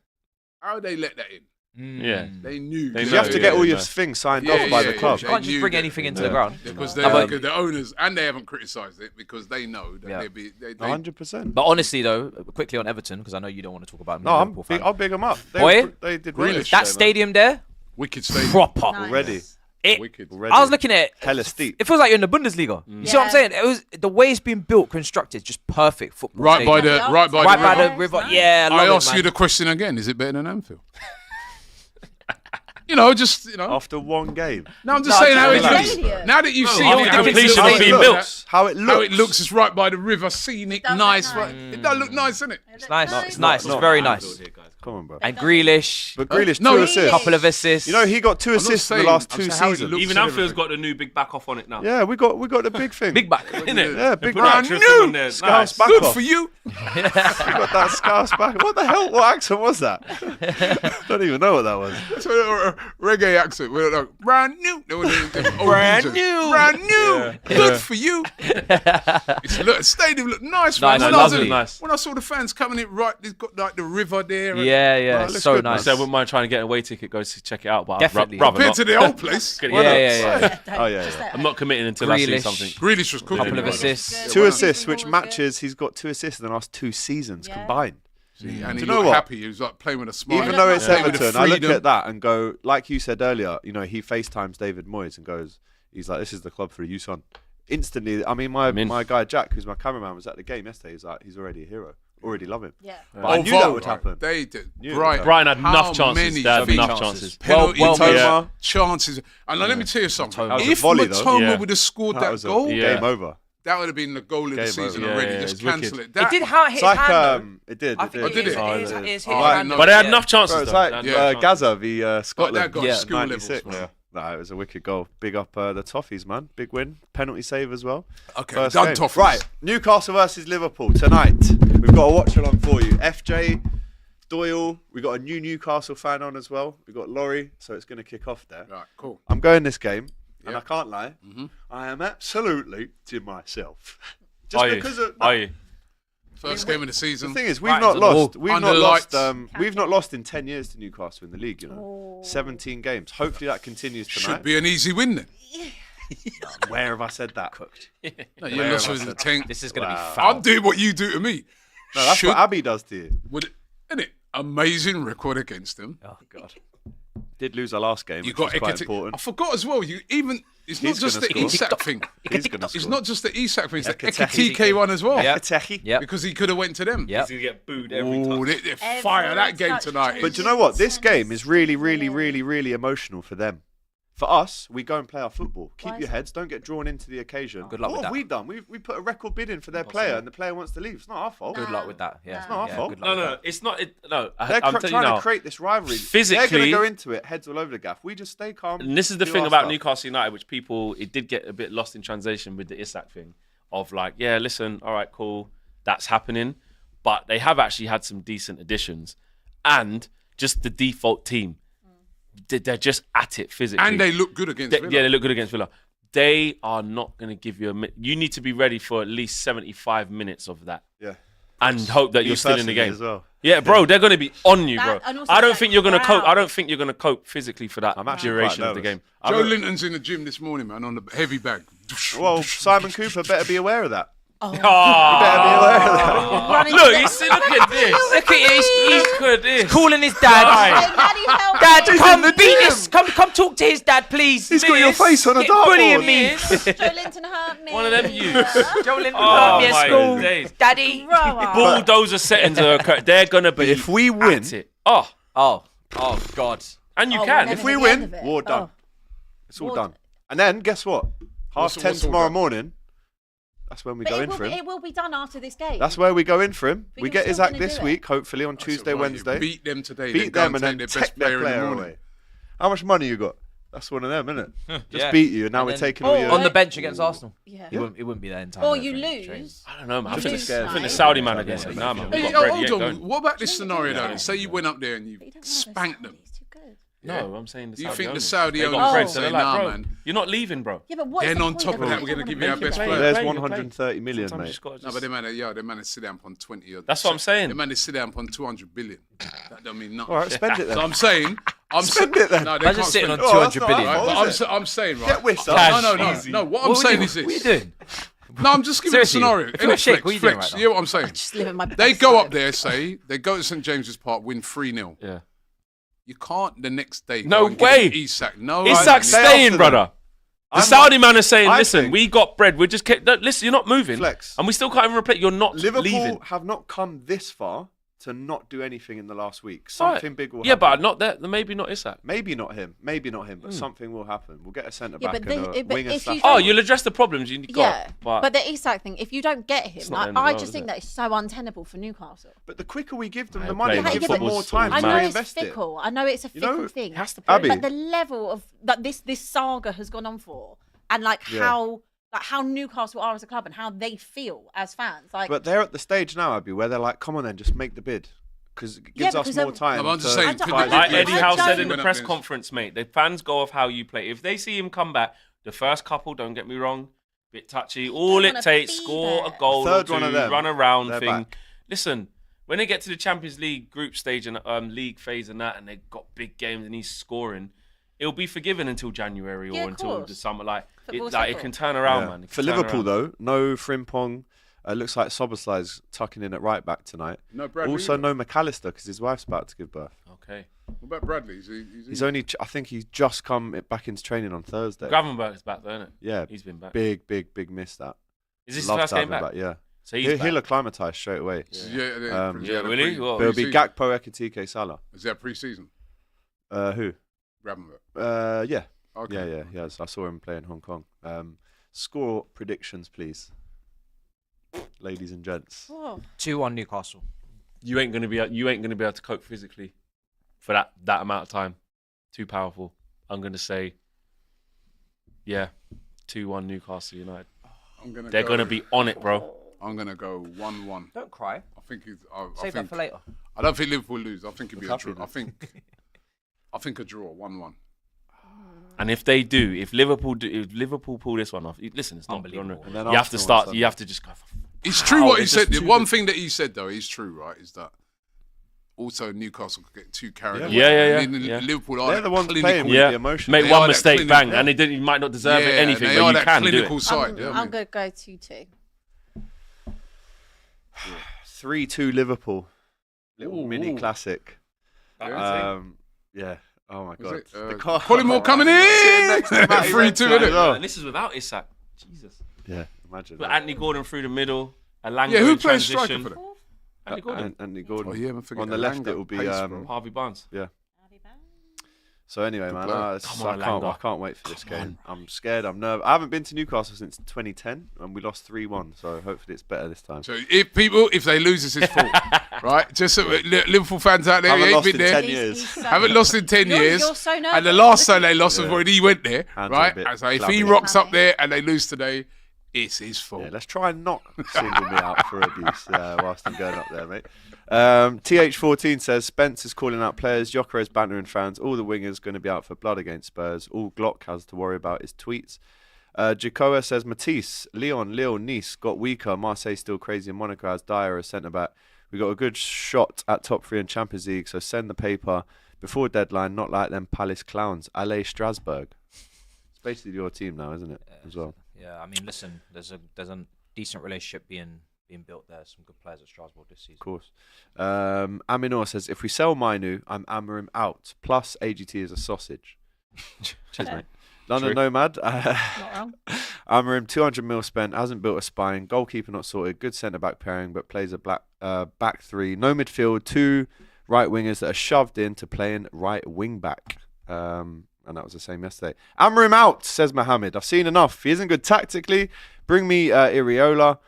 How did they let that in? Yeah. They knew. They You know, have to get all your yeah. things signed Yeah, off by yeah, the club. yeah. You can't just They bring knew anything that. into the ground. Because No, but- the owners, and they haven't criticised it because they know that Yeah. they 100%. But honestly, though, quickly on Everton, because I know you don't want to talk about me. No, Liverpool fan. I'll big them up. Boy, They did Grealish. really that stadium there, wicked stadium. proper. Nice. Already. It, Wicked. Already. I was looking at it. Hella steep. It feels like you're in the Bundesliga. You see what I'm Yeah. saying? It was the way it's been built, constructed, just perfect football. Right by stadium. the right by right the by river. the river. Nice. Yeah, I I love ask it, man. you the question again: is it better than Anfield? Just After one game. No, I'm just No, saying how it just looks. stadium. Now that you've seen after it, how completion it's of built, being built. How it looks. how it looks is right by the river, scenic, Does it nice. nice? Right? It does look nice, doesn't it? It's nice. No, It's nice. It's not. very nice. Come on, bro. And Grealish, But Grealish, No, 2 assists. couple of assists. He got 2 not assists in the saying- last I'm 2 saying how it seasons. looks. Even and Anfield's everything. got the new big back off on it now. Yeah, we got the big thing. big back. Innit? Yeah, They big put back. that extra thing on there. Scouse Nice. back Good off. for you. We got that scouse back. What the hell? What accent was that? Don't even know what that was. That's a reggae accent. We're like, brand new. They were the old Brand DJs. new. Brand new. Yeah. Good for you. The stadium looked nice, Nice, man. lovely. Nice. When I saw the fans coming in right, they've got like the river there. and- Yeah, it yeah. looks So good, man. nice. So I wouldn't mind trying to get an away ticket, go to check it out, but Definitely. I'd rather Compared not. to the old place. Get it Yeah, done. yeah, yeah. Oh, yeah. I'm not committing until I see Grealish. something. Grealish was cooking. Couple of Yeah. assists. 2 well, assists, which Good. matches. He's got 2 assists in the last 2 seasons Yeah. combined. And Do he you know looked what? happy. He was like playing with a smile. Even Yeah. though it's Yeah. With the Everton, I look freedom. at that and go, like you said earlier, he FaceTimes David Moyes and goes, he's like, this is the club for you, son. Instantly, I mean, my guy Jack, who's my cameraman, was at the game yesterday. He's already a hero. Already love him. Yeah. But I knew that would happen. They did. Knew it Brighton, would Brighton had how enough chances. many They had big enough chances. chances. penalty Well takes, Matoma. chances. And let me tell you something. That was a If volley, though. Matoma Yeah. would have scored That that was a goal, Yeah. game over. that would have been the goal of the Game season over. already. Yeah, Just it's wicked. cancel it. It That, did hit It's his like, hand. it did. I It think did. did it? It Oh, is- yeah. it is Oh, hit I his didn't hand. know But they had Yeah. enough chances. Bro, it's though. like They had enough chances. Gaza v Scotland. goal, Yeah. skill 96. levels, man. Nah, it was a wicked goal. Big up the Toffees, man. Big win. Penalty save as well. Okay, First done game. Toffees. Right, Newcastle versus Liverpool tonight. We've got a watch along for you. FJ, Doyle. We got a new Newcastle fan on as well. We got Laurie, so it's going to kick off there. Right, cool. I'm going this game, and Yeah. I can't lie. I am absolutely to myself. Are you? because of Are you? First game of the The season. thing is, Right to the wall. We've Under not the lost. lights. We've not lost in 10 years to Newcastle in the league. Oh. 17 games. Hopefully that continues tonight. Should be an easy win then. Where have I said that? Cooked. No, you lost with the tank. This is going to be I'm foul. doing what you do to me. No, that's what Abby does to you. Isn't it? Amazing record against them. Oh, God. Did lose our last game, You which got was quite Hincapie. important. I forgot as well. It's not He's just the gonna score. Isak thing. He's going to It's score. not just the Isak thing. It's the Ekitike. Ekitike one as well. Yeah. Ekitike. Yep. Because he could have went to them. Yep. He's gonna get booed every time. Oh, they fire that game tonight. But do you know what? This game is really, really, really, really emotional for them. For us, we go and play our football. Why Keep is your that? heads. Don't get drawn into the occasion. Good luck what with have that. we done? We put a record bid in for their player, and the player wants to leave. It's not our fault. Good luck with that. Yeah. It's not our Yeah, fault. good luck No, with no, that. it's not. No, They're I'm telling you trying now. to create this rivalry. they're Physically- going to go into it heads all over the gaff. We just stay calm. And this is the do thing our about stuff. Newcastle United, which it did get a bit lost in translation with the Isak thing of like, yeah, listen, all right, cool, that's happening. But they have actually had some decent additions. And just the default team, they're just at it physically. And they look good against Villa. Yeah, they look good against Villa. They are not going to give you a minute. You need to be ready for at least 75 minutes of that. Yeah. And hope that Me you're still in the personally game. as well. Yeah, bro, they're going to be on you, bro. That- and also I don't that think you're going to cope. crowd. I don't think you're going to cope physically for that I'm actually duration quite of the game. nervous. Joe Linton's in the gym this morning, man, on the heavy bag. Well, Simon Cooper better be aware of that. Oh. Better be aware of that. Running Look, to you the- see, look at this. Look at it. Look at this. Calling his dad. Right. Hey, Daddy, help Dad, me. come in the beat gym. this. Come talk to his dad, please. He's got your face on a Get dartboard. bullying me. Joe Linton hurt me. One of them youths. Joe Linton Oh, hurt me at my school. days. Daddy. Grow up. Bulldozer settings are occurring. They're going to be But if we win, at it. Oh, Oh God. and you Oh, can. we're if never we at the win, end of it. war done. Oh. It's all War done. done. And then guess what? What's 10:30 all tomorrow done? morning. That's when we But go it in will for be- him. it will be done after this game. That's where we go in for him. But We you're get still Isaac gonna this do it. week, hopefully on Tuesday, Right, Wednesday. Beat them today. Beat then them go and then take take their their best player in player the morning. away. How much money you got? That's one of them, isn't it? Just Yeah. beat you, and now And we're then- taking all Oh, your. On the bench against Arsenal. Yeah. He wouldn't be there in time. Or I don't you think. lose. I don't know, man. I Just think, lose I think the tonight. Saudi man against him. Nah, man. We Hey, got bread. hold Yeah, on. going. What about this scenario, though? Yeah. Say you went up there and you But he doesn't spanked have a them. He's too good. No, I'm saying the You Saudi think the owners. Saudi They got owners bread, would so say, they're like, nah, bro, man. you're not leaving, bro. Yeah, but what is Then the on point top of that, we're gonna it? give you our Make it best play. player. There's Play, 130 million, Sometimes you mate. just gotta No, just- but they managed to sit down upon 20 or That's what I'm saying. They managed to sit down upon 200 billion. That don't mean nothing. All right, spend it So then. I'm saying, Spend it then. No, they Imagine can't sitting spend on it. Oh, that's 200 not billion. our Right, fault, but is it? I'm saying, right? Get whisked up. Cash. No. Easy. What I'm What saying are is this. What are you doing? No, I'm just giving a Seriously, scenario. if you're a Innit, sheikh, what are you doing flex. right now? You hear what I'm saying? Just living my best They go life. up there, say, they go to St. James's Park, win 3-0. Yeah. You can't the next day No go and way. give Isak. No, Isak's Stay staying, after brother. The I'm Saudi man is saying, I listen, think- we got bread. We're just listen. You're not moving, Flex. and we still can't even replace. You're not Liverpool leaving. have not come this far to not do anything in the last week. Right. Something big will Yeah, happen. but not that. Maybe not Isak. Maybe not him, but something will happen. We'll get a centre Yeah, back but they- and a but winger if slash. you Oh, don't- you'll address the problems you got. Yeah, but, but the Isak thing, if you don't get him, It's not the end of the I world, just is think it? that it's so untenable for Newcastle. But the quicker we give them Yeah, the money, playing we give them football's more so time I to know it's reinvest it. fickle. I know it's a You know, fickle it thing. has to play. Abby. But the level of that this saga has gone on for, and how Newcastle are as a club and how they feel as fans, like. But they're at the stage now, Abby, where they're like, "Come on, then, just make the bid," because it Yeah, gives us because more of- time. No, I'm just to saying, I don't- could I they- don't- like Eddie I Howe don't- said in the Went up press there. conference, mate, the fans go off how you play. If they see him come back, the first couple, don't get me wrong, bit touchy. All don't it wanna takes, be score there. a goal, Third or one of two, them, run around they're thing. back. Listen, when they get to the Champions League group stage and league phase and that, and they've got big games and he's scoring, it'll be forgiven until January or Yeah, of until course. the summer. Like Football's it football. can turn around, Yeah. man. It can For turn Liverpool, around. though, no Frimpong. Looks like Soboslai's tucking in at right back tonight. No, Bradley. Also, either. no McAllister because his wife's about to give birth. Okay. What about Bradley? He's only, I think he's just come back into training on Thursday. Gravenberg's back there, isn't it? Yeah, He's been back. big miss that. Is this his Love first to have game him back? Yeah, So he's he'll back. acclimatise straight away. Yeah, really? What? But it'll be Gakpo, Ekitike, Salah. Is that pre-season? Who? Gravenberch. Yeah. Okay. Yeah. I saw him play in Hong Kong. Score predictions, please, ladies and gents. Whoa. 2-1 Newcastle. You ain't gonna be able to cope physically for that amount of time. Too powerful. I'm gonna say, yeah, 2-1 Newcastle United. They're gonna be on it, bro. I'm gonna go 1-1. Don't cry. I think it's. Save that for later. I don't think Liverpool lose. I think it'll be a Happy draw. then. I think a draw. 1-1. And if they do, if Liverpool pull this one off, listen, it's not Unbelievable. And then You have to Arsenal on start. Sunday. You have to just go. It's true how what he it's said. just The too one good. thing that he said, though, is true, right, is that also Newcastle could get too carried away. Yeah. And Liverpool are They're the ones clinical. playing with Yeah. the emotion. Make They one are that mistake, clinical- bang, and you might not deserve it, anything, they but are you that can do clinical it. side. you know what I I'm mean? going to go 2-2. 3-2 Liverpool. Little mini Ooh. classic. Yeah. Yeah. Oh my god. it? The car- Collymore coming Sitting in. next to Matty 3-2, Benson innit? as well. And this is without Isak. Jesus. Yeah, imagine. But that. Anthony Gordon through the middle. Alanga Yeah, who in plays transition. striker for them? Anthony Gordon. Anthony Gordon. Oh, yeah, man, forget On the left, Alanga, it will be. pace, bro. Harvey Barnes. So anyway, man, player. I can't wait for this game. I'm scared. I'm nervous. I haven't been to Newcastle since 2010, and we lost 3-1. So hopefully it's better this time. So if they lose, it's his fault, right? Just so, Liverpool fans out there, Haven't he ain't lost been in there. 10 years. Haven't lost in 10 years. You're so nervous. And the last time they lost was when he went there, Hands are a right? bit And so if flabby. he rocks up there and they lose today, it's his fault. Yeah, let's try and not single me out for abuse whilst I'm going up there, mate. TH14 says Spence is calling out players, Gyökeres bantering fans, all the wingers going to be out for blood against Spurs. All Glock has to worry about is tweets. Jacoa says Matisse, Lyon, Lille, Nice got weaker. Marseille still crazy, and Monaco has Dyer as centre back. We got a good shot at top 3 in Champions League, so send the paper before deadline. Not like them Palace clowns. Allez Strasbourg. It's basically your team now, isn't it? As well. Yeah, I mean, listen, there's a decent relationship being built there. Some good players at Strasbourg this season. Of course. Aminor says, if we sell Mainu, I'm Amorim out. Plus, AGT is a sausage. Cheers, mate. London True. Nomad. Not wrong. Amorim, 200 mil spent, hasn't built a spine. Goalkeeper not sorted. Good centre-back pairing, but plays a back 3. No midfield. 2 right wingers that are shoved in to playing right wing back. And that was the same yesterday. Amorim out, says Mohammed. I've seen enough. He isn't good tactically. Bring me Iriola.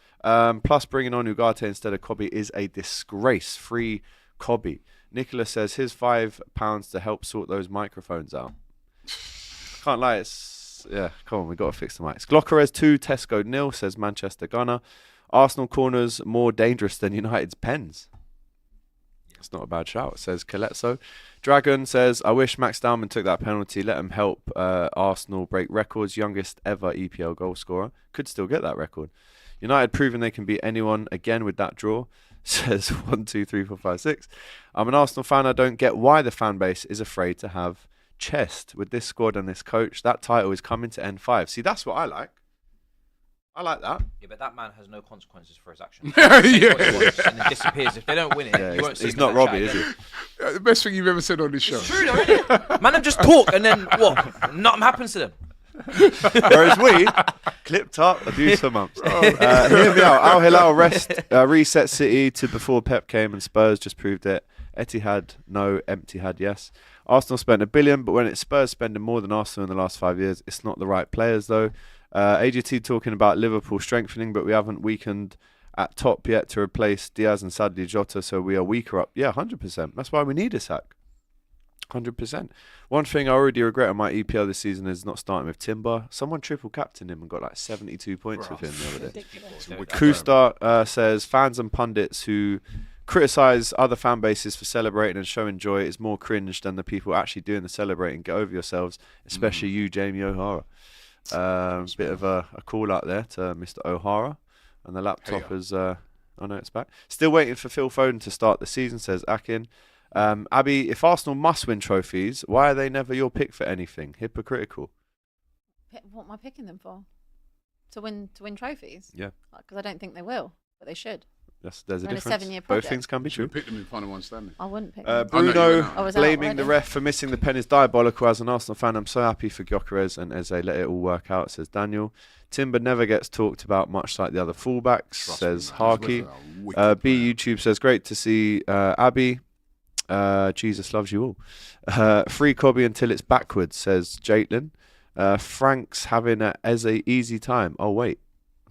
Plus, bringing on Ugarte instead of Kobe is a disgrace. Free Kobe. Nicholas says, here's £5 to help sort those microphones out. Can't lie, come on, we've got to fix the mics. Glockeres 2, Tesco 0, says Manchester Gunner. Arsenal corners more dangerous than United's pens. It's not a bad shout, says Caletso. Dragon says, I wish Max Dowman took that penalty. Let him help Arsenal break records. Youngest ever EPL goal scorer. Could still get that record. United proving they can beat anyone again with that draw, says 1, 2, 3, 4, 5, 6. I'm an Arsenal fan. I don't get why the fan base is afraid to have chest with this squad and this coach. That title is coming to N5. See, that's what I like. I like that. Yeah, but that man has no consequences for his actions. Yeah. And it disappears. If they don't win it, Yeah, you won't see he's him not in that Robbie, chat is again. he? The best thing you've ever said on this show. True, though, isn't it? Man, them just talk and then what? Nothing happens to them. Whereas we clipped up abuse for months. Hear me out. Al Hilal reset City to before Pep came, and Spurs just proved it. Etihad no, Empty-had yes. Arsenal spent $1 billion, but when it's Spurs spending more than Arsenal in the last 5 years, it's not the right players though. AGT talking about Liverpool strengthening, but we haven't weakened at top yet to replace Diaz and sadly Jota, so we are weaker up. Yeah, 100%. That's why we need a sack. 100%. One thing I already regret on my EPL this season is not starting with Timber. Someone triple captained him and got like 72 points with him the other day. Kustar says fans and pundits who criticise other fan bases for celebrating and showing joy is more cringe than the people actually doing the celebrating. Get over yourselves, especially you, Jamie O'Hara. Bit of a call out there to Mr. O'Hara. And the laptop is, I know it's back. Still waiting for Phil Foden to start the season, says Akin. Abby, if Arsenal must win trophies, why are they never your pick for anything? Hypocritical. What am I picking them for? To win trophies? Yeah. Because I don't think they will, but they should. There's a We're in a difference. 7-year Both project. things can be true. Pick them in final one standing. I wouldn't pick them. Bruno I was out blaming already. the ref for missing the pen is diabolical. As an Arsenal fan, I'm so happy for Gyökeres and Eze. Let it all work out, says Daniel. Timber never gets talked about much like the other fullbacks, says Harkey. B YouTube says, great to see Abby. Jesus loves you all. Free Kobe until it's backwards, says Jaitlin. Frank's having a Eze easy time. Oh, wait.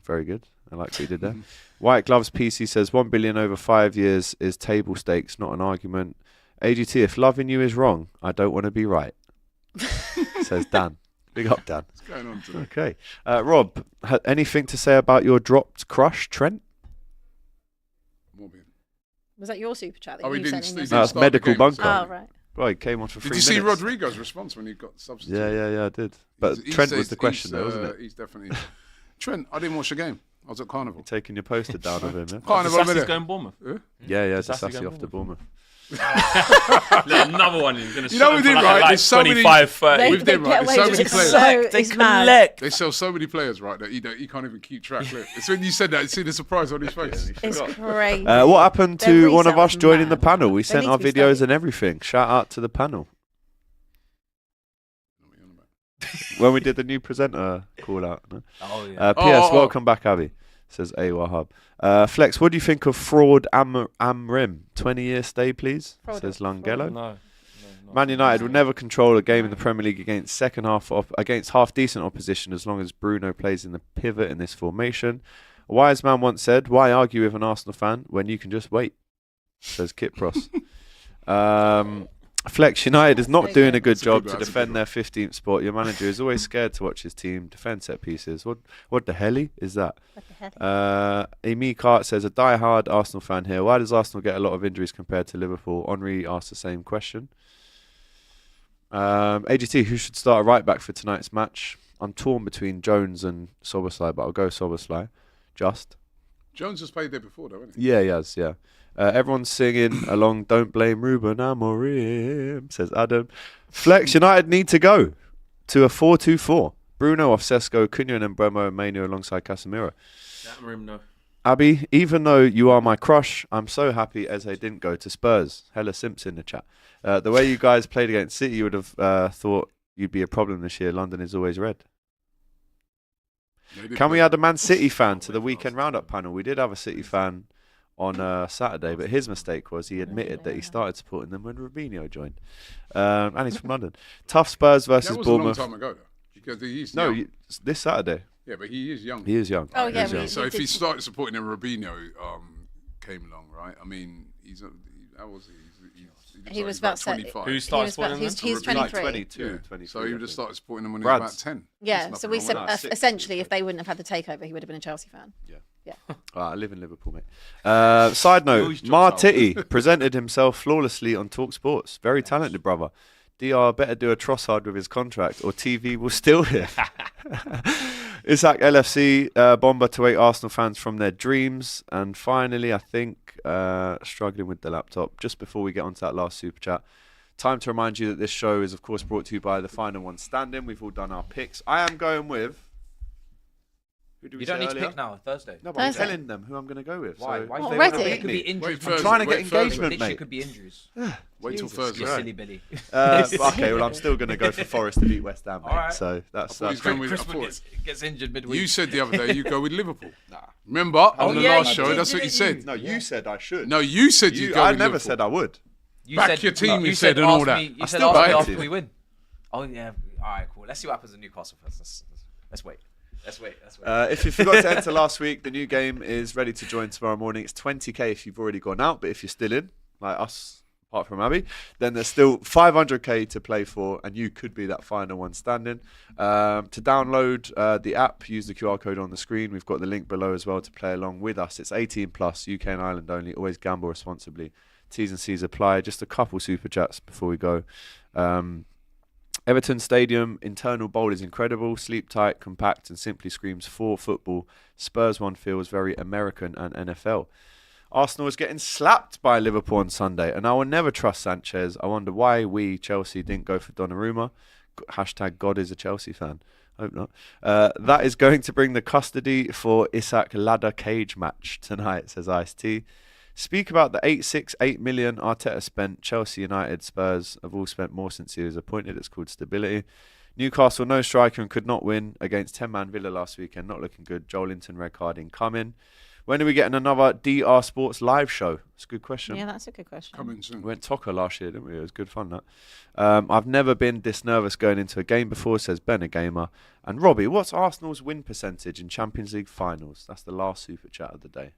Very good. I like what you did there. White Gloves PC says 1 billion over 5 years is table stakes, not an argument. AGT, if loving you is wrong, I don't want to be right. Says Dan. Big up, Dan. What's going on today? Okay. Rob, anything to say about your dropped crush, Trent? Was that your super chat that Oh, he you didn't- sent in? he this didn't That's start the medical game, bunker. so- Oh, right. Well, he came on for 3 Did you minutes. see Rodrigo's response when he got substituted? Yeah, I did. But He Trent says was the question, though, wasn't it? He's definitely... Trent, I didn't watch the game. I was at Carnival. You're taking your poster down of him, yeah? Carnival, I'm in Sassie's it. going Bournemouth. Yeah, Sassy it's Sassy going off to Bournemouth. Another one. He's going to You know shut we him did, for right? like There's so many- 25, 30. They, We've they done, right? get There's away so with many it players. so They it's mad. collect. They sell so many players, right, that you can't even keep track. Look, it's when you said that, you see the surprise on his face. It's crazy. What happened Their to one of us resale's joining the mad. panel? We They sent need our to be videos studied. and everything. Shout out to the panel. When we did the new presenter call out. No? Oh yeah. P.S. Welcome back, Abby. Says A Wahab. Flex, what do you think of fraud Amorim? 20-year stay, please. Fraud says or Langello. No. Man United will never control a game in the Premier League against against half decent opposition as long as Bruno plays in the pivot in this formation. A wise man once said, "Why argue with an Arsenal fan when you can just wait?" Says Kit Pross. Flex, United is not doing a good job to defend their 15th spot. Your manager is always scared to watch his team defend set pieces. What the hell is that? What the hell? Amy Cart says, a die-hard Arsenal fan here. Why does Arsenal get a lot of injuries compared to Liverpool? Henri asked the same question. AGT, who should start a right back for tonight's match? I'm torn between Jones and Soboslai, but I'll go Soboslai. Just. Jones has played there before, though, hasn't he? Yeah, he has, yeah. Everyone's singing along, don't blame Ruben Amorim, says Adam. Flex, United need to go to a 4-2-4. Bruno off Sesko, Cunha and Mbeumo and Manu alongside Casemiro. Amorim, no. Abby, even though you are my crush, I'm so happy Eze didn't go to Spurs. Hella Simps in the chat. The way you guys played against City, you would have thought you'd be a problem this year. London is always red. Can we add a Man City fan to the weekend roundup panel? We did have a City fan on Saturday, but his mistake was he admitted that he started supporting them when Robinho joined. And he's from London. Tough Spurs versus That was Bournemouth. a long time ago, though. Because he's No, young. this Saturday. Yeah, but he is young. He is young. Oh, He yeah, is young. So if he started supporting him, Robinho came along, right? I mean, how was he? He was about 25. Who started supporting them? He's Like 23. 22, Yeah. 23. So he would I have think. started supporting him when he Brad's. was about 10. Yeah, There's so nothing we wrong said with that. essentially if they wouldn't have had the takeover, he would have been a Chelsea fan. I live in Liverpool, mate. Side note, always drops Martiti presented himself flawlessly on Talk Sports. Very talented, brother. DR better do a Trossard with his contract or TV will steal him. Isaac LFC, bomber to 8 Arsenal fans from their dreams. And finally, I think, struggling with the laptop, just before we get onto that last super chat, time to remind you that this show is, of course, brought to you by the Final One Stand-In. We've all done our picks. I am going with... Who did we You don't say need to earlier? pick now. Thursday. No, but I'm Thursday. telling them who I'm going to go with. Why? So Why? Oh, they already? wanna It beat could me. be injuries. Thursday. trying to get Wait, Thursday. engagement, Literally mate. could be injuries. Wait till Jesus. Thursday. You Right. silly Billy. Okay, well, I'm still going to go for Forest to beat West Ham, mate. All right. So that's I thought he was going with- I Crispin thought- gets injured midweek. You said the other day you go with Liverpool. Remember on the yeah, last you show, did, that's what you didn't you? said. No, you said I should. No, you said you'd go I with never Liverpool. said I would. You Back said, your team, no, you said, and all ask that. Me, you I said still ask me backed after you. we win. Oh yeah. All right, cool. Let's see what happens in Newcastle first. Let's wait. Let's wait. If you forgot to enter last week, the new game is ready to join tomorrow morning. It's 20k if you've already gone out, but if you're still in, like us, apart from Abby, then there's still 500k to play for, and you could be that final one standing. To download the app, use the QR code on the screen. We've got the link below as well to play along with us. It's 18 plus, UK and Ireland only. Always gamble responsibly. T's and C's apply. Just a couple super chats before we go. Everton Stadium internal bowl is incredible, sleep tight, compact, and simply screams for football. Spurs one feels very American and NFL. Arsenal is getting slapped by Liverpool on Sunday, and I will never trust Sanchez. I wonder why we, Chelsea, didn't go for Donnarumma. Hashtag God is a Chelsea fan. Hope not. That is going to bring the custody for Isak ladder cage match tonight, says Ice-T. Speak about the 8 million Arteta spent. Chelsea, United, Spurs have all spent more since he was appointed. It's called stability. Newcastle, no striker and could not win against 10-man Villa last weekend. Not looking good. Joel Linton, red card incoming. When are we getting another DR Sports live show? It's a good question. Yeah, that's a good question. Coming soon. We went Toca last year, didn't we? It was good fun, that. I've never been this nervous going into a game before, says Ben, a gamer. And Robbie, what's Arsenal's win percentage in Champions League finals? That's the last super chat of the day.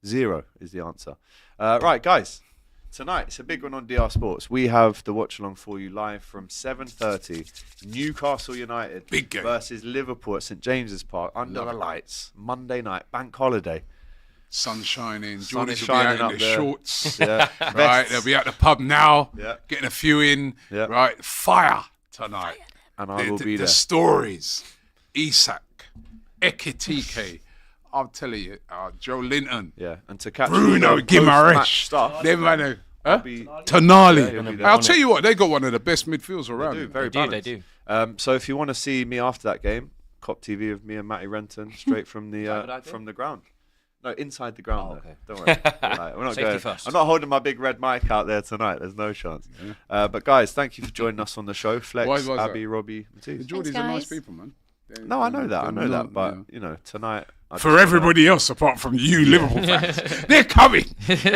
0 is the answer. Right, guys. Tonight, it's a big one on DR Sports. We have the watch along for you live from 7:30. Newcastle United Big game. versus Liverpool at St James's Park under the lights. Monday night, bank holiday. Sun shining. Sun is Geordies will be shining out up in their there. shorts. Yeah, Right, vests. they'll be at the pub now. Yeah. Getting a few in. Yeah. Right, fire tonight. And I will be The there. stories. Isak, Ekitike. I'll tell you, Joe Linton. Yeah, and to catch Bruno all the post-match Guimaraes. stuff. Them man, I'll be- Yeah, Tonali. he'll be there. I'll tell you what, they got one of the best midfields around. They do, very They balanced. do. So if you want to see me after that game, Cop TV of me and Matty Renton straight from the ground. No, inside the ground. Oh, though. okay. Don't worry. Like, we're not Safety going. first. I'm not holding my big red mic out there tonight. There's no chance. But guys, thank you for joining us on the show. Flex, Why was that? Abby, Robbie, The Matisse. Geordies are guys. nice people, man. No, I know that. They're not, But yeah. you know, tonight. I just For wanna- everybody else apart from you Liverpool fans, they're coming. they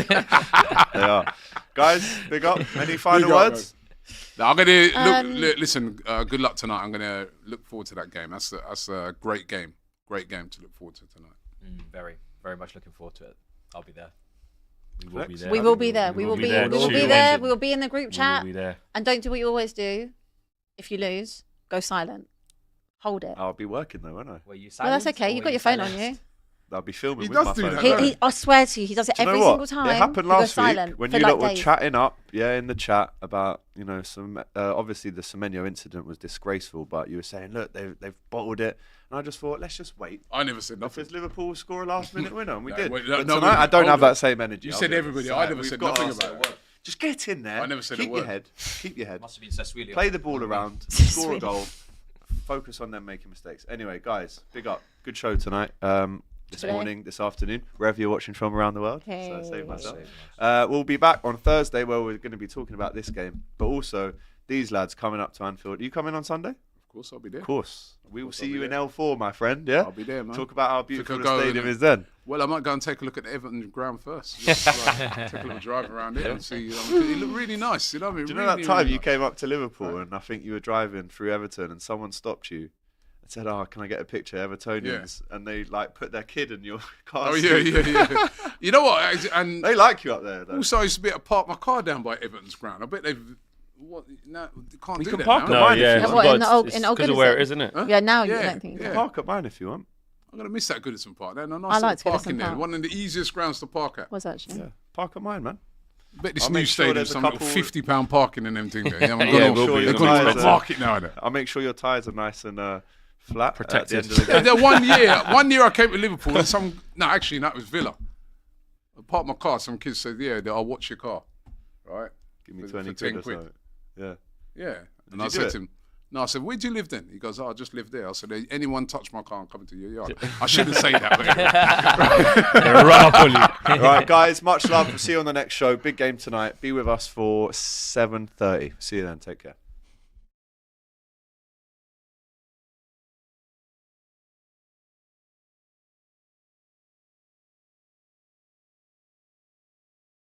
are. Guys, big up. Any final Big up, words? Now, I'm gonna listen. Good luck tonight. I'm gonna look forward to that game. That's a great game. Great game to look forward to tonight. Very, very much looking forward to it. I'll be there. We will be there. We will be there. We will be there. We will be there. We will be in the group We will chat. be there. And don't do what you always do. If you lose, go silent. Hold it. I'll be working though, won't I? Were you Well, that's silent okay. or You've were got your phone on silent? you. I'll be filming He with does my do phone. that, I swear to you, he does it Do you every know what? single time. It happened He goes last week silent when for you like lot were days. chatting up, in the chat about some. Obviously, the Semenyo incident was disgraceful, but you were saying, look, they've bottled it, and I just thought, let's just wait. I never said nothing. Because Liverpool score a last-minute winner, and we did. wait, But no, tonight, I don't hold have on. that same energy. You I'll said be everybody. honest. I never We've said got nothing our- about it. Just get in there. I never said a Keep your word. head. Keep your head. Must have been Sassuolo. Play the ball around. Score a goal. Focus on them making mistakes. Anyway, guys, big up. Good show tonight. This Today. morning, this afternoon, wherever you're watching from around the world. So I Okay. saved myself. We'll be back on Thursday where we're going to be talking about this game, but also these lads coming up to Anfield. Are you coming on Sunday? Of course, I'll be there. Of course. We will course see I'll be you in there. L4, my friend. Yeah. I'll be there, man. Talk about how beautiful Think the I'll go stadium and- is then. Well, I might go and take a look at the Everton ground first. Just, take a little drive around it and see. It looked really nice. You know what I mean? Do you know really, that time really you nice. came up to Liverpool and I think you were driving through Everton and someone stopped you and said, "Oh, can I get a picture, Evertonians?" And they like put their kid in your car. Oh seat. yeah. You know what? And They like you up there, though. also, I used to be able to park my car down by Everton's ground. I bet they've. What? No, they can't We do can that park now. at No, mine if yeah. you it's want. What, in got- the old- it's in Old 'cause of where it Goodison? is, isn't it? Huh? Yeah, now you Yeah, don't think. yeah. Park at mine if you want. I'm gonna miss that Goodison Park. They're a nice I little liked park Goodison in there. Park. One of the easiest grounds to park at. Was actually. Yeah, park at mine, man. I bet this I'll new make sure stadium's there's a some little couple- £50 parking and them thing there. Yeah, Yeah, it will be. They're It's going gonna to be market now. Innit? I'll make sure your tyres are nice and flat. Protected. At the end of the Yeah, game. there one year I came to Liverpool and that was Villa. I parked my car. Some kids said, "Yeah, I'll watch your car." Right? Give me for 20 10 quid or quid. something. Yeah. Yeah. And you I do said it? to him, "No," I said, "Where do you live then?" He goes, "Oh, I just live there." I said, "Anyone touch my car, I'm coming to your yard." I shouldn't say that. But They're right up on you. All right, guys. Much love. We'll see you on the next show. Big game tonight. Be with us for 7:30. See you then. Take care.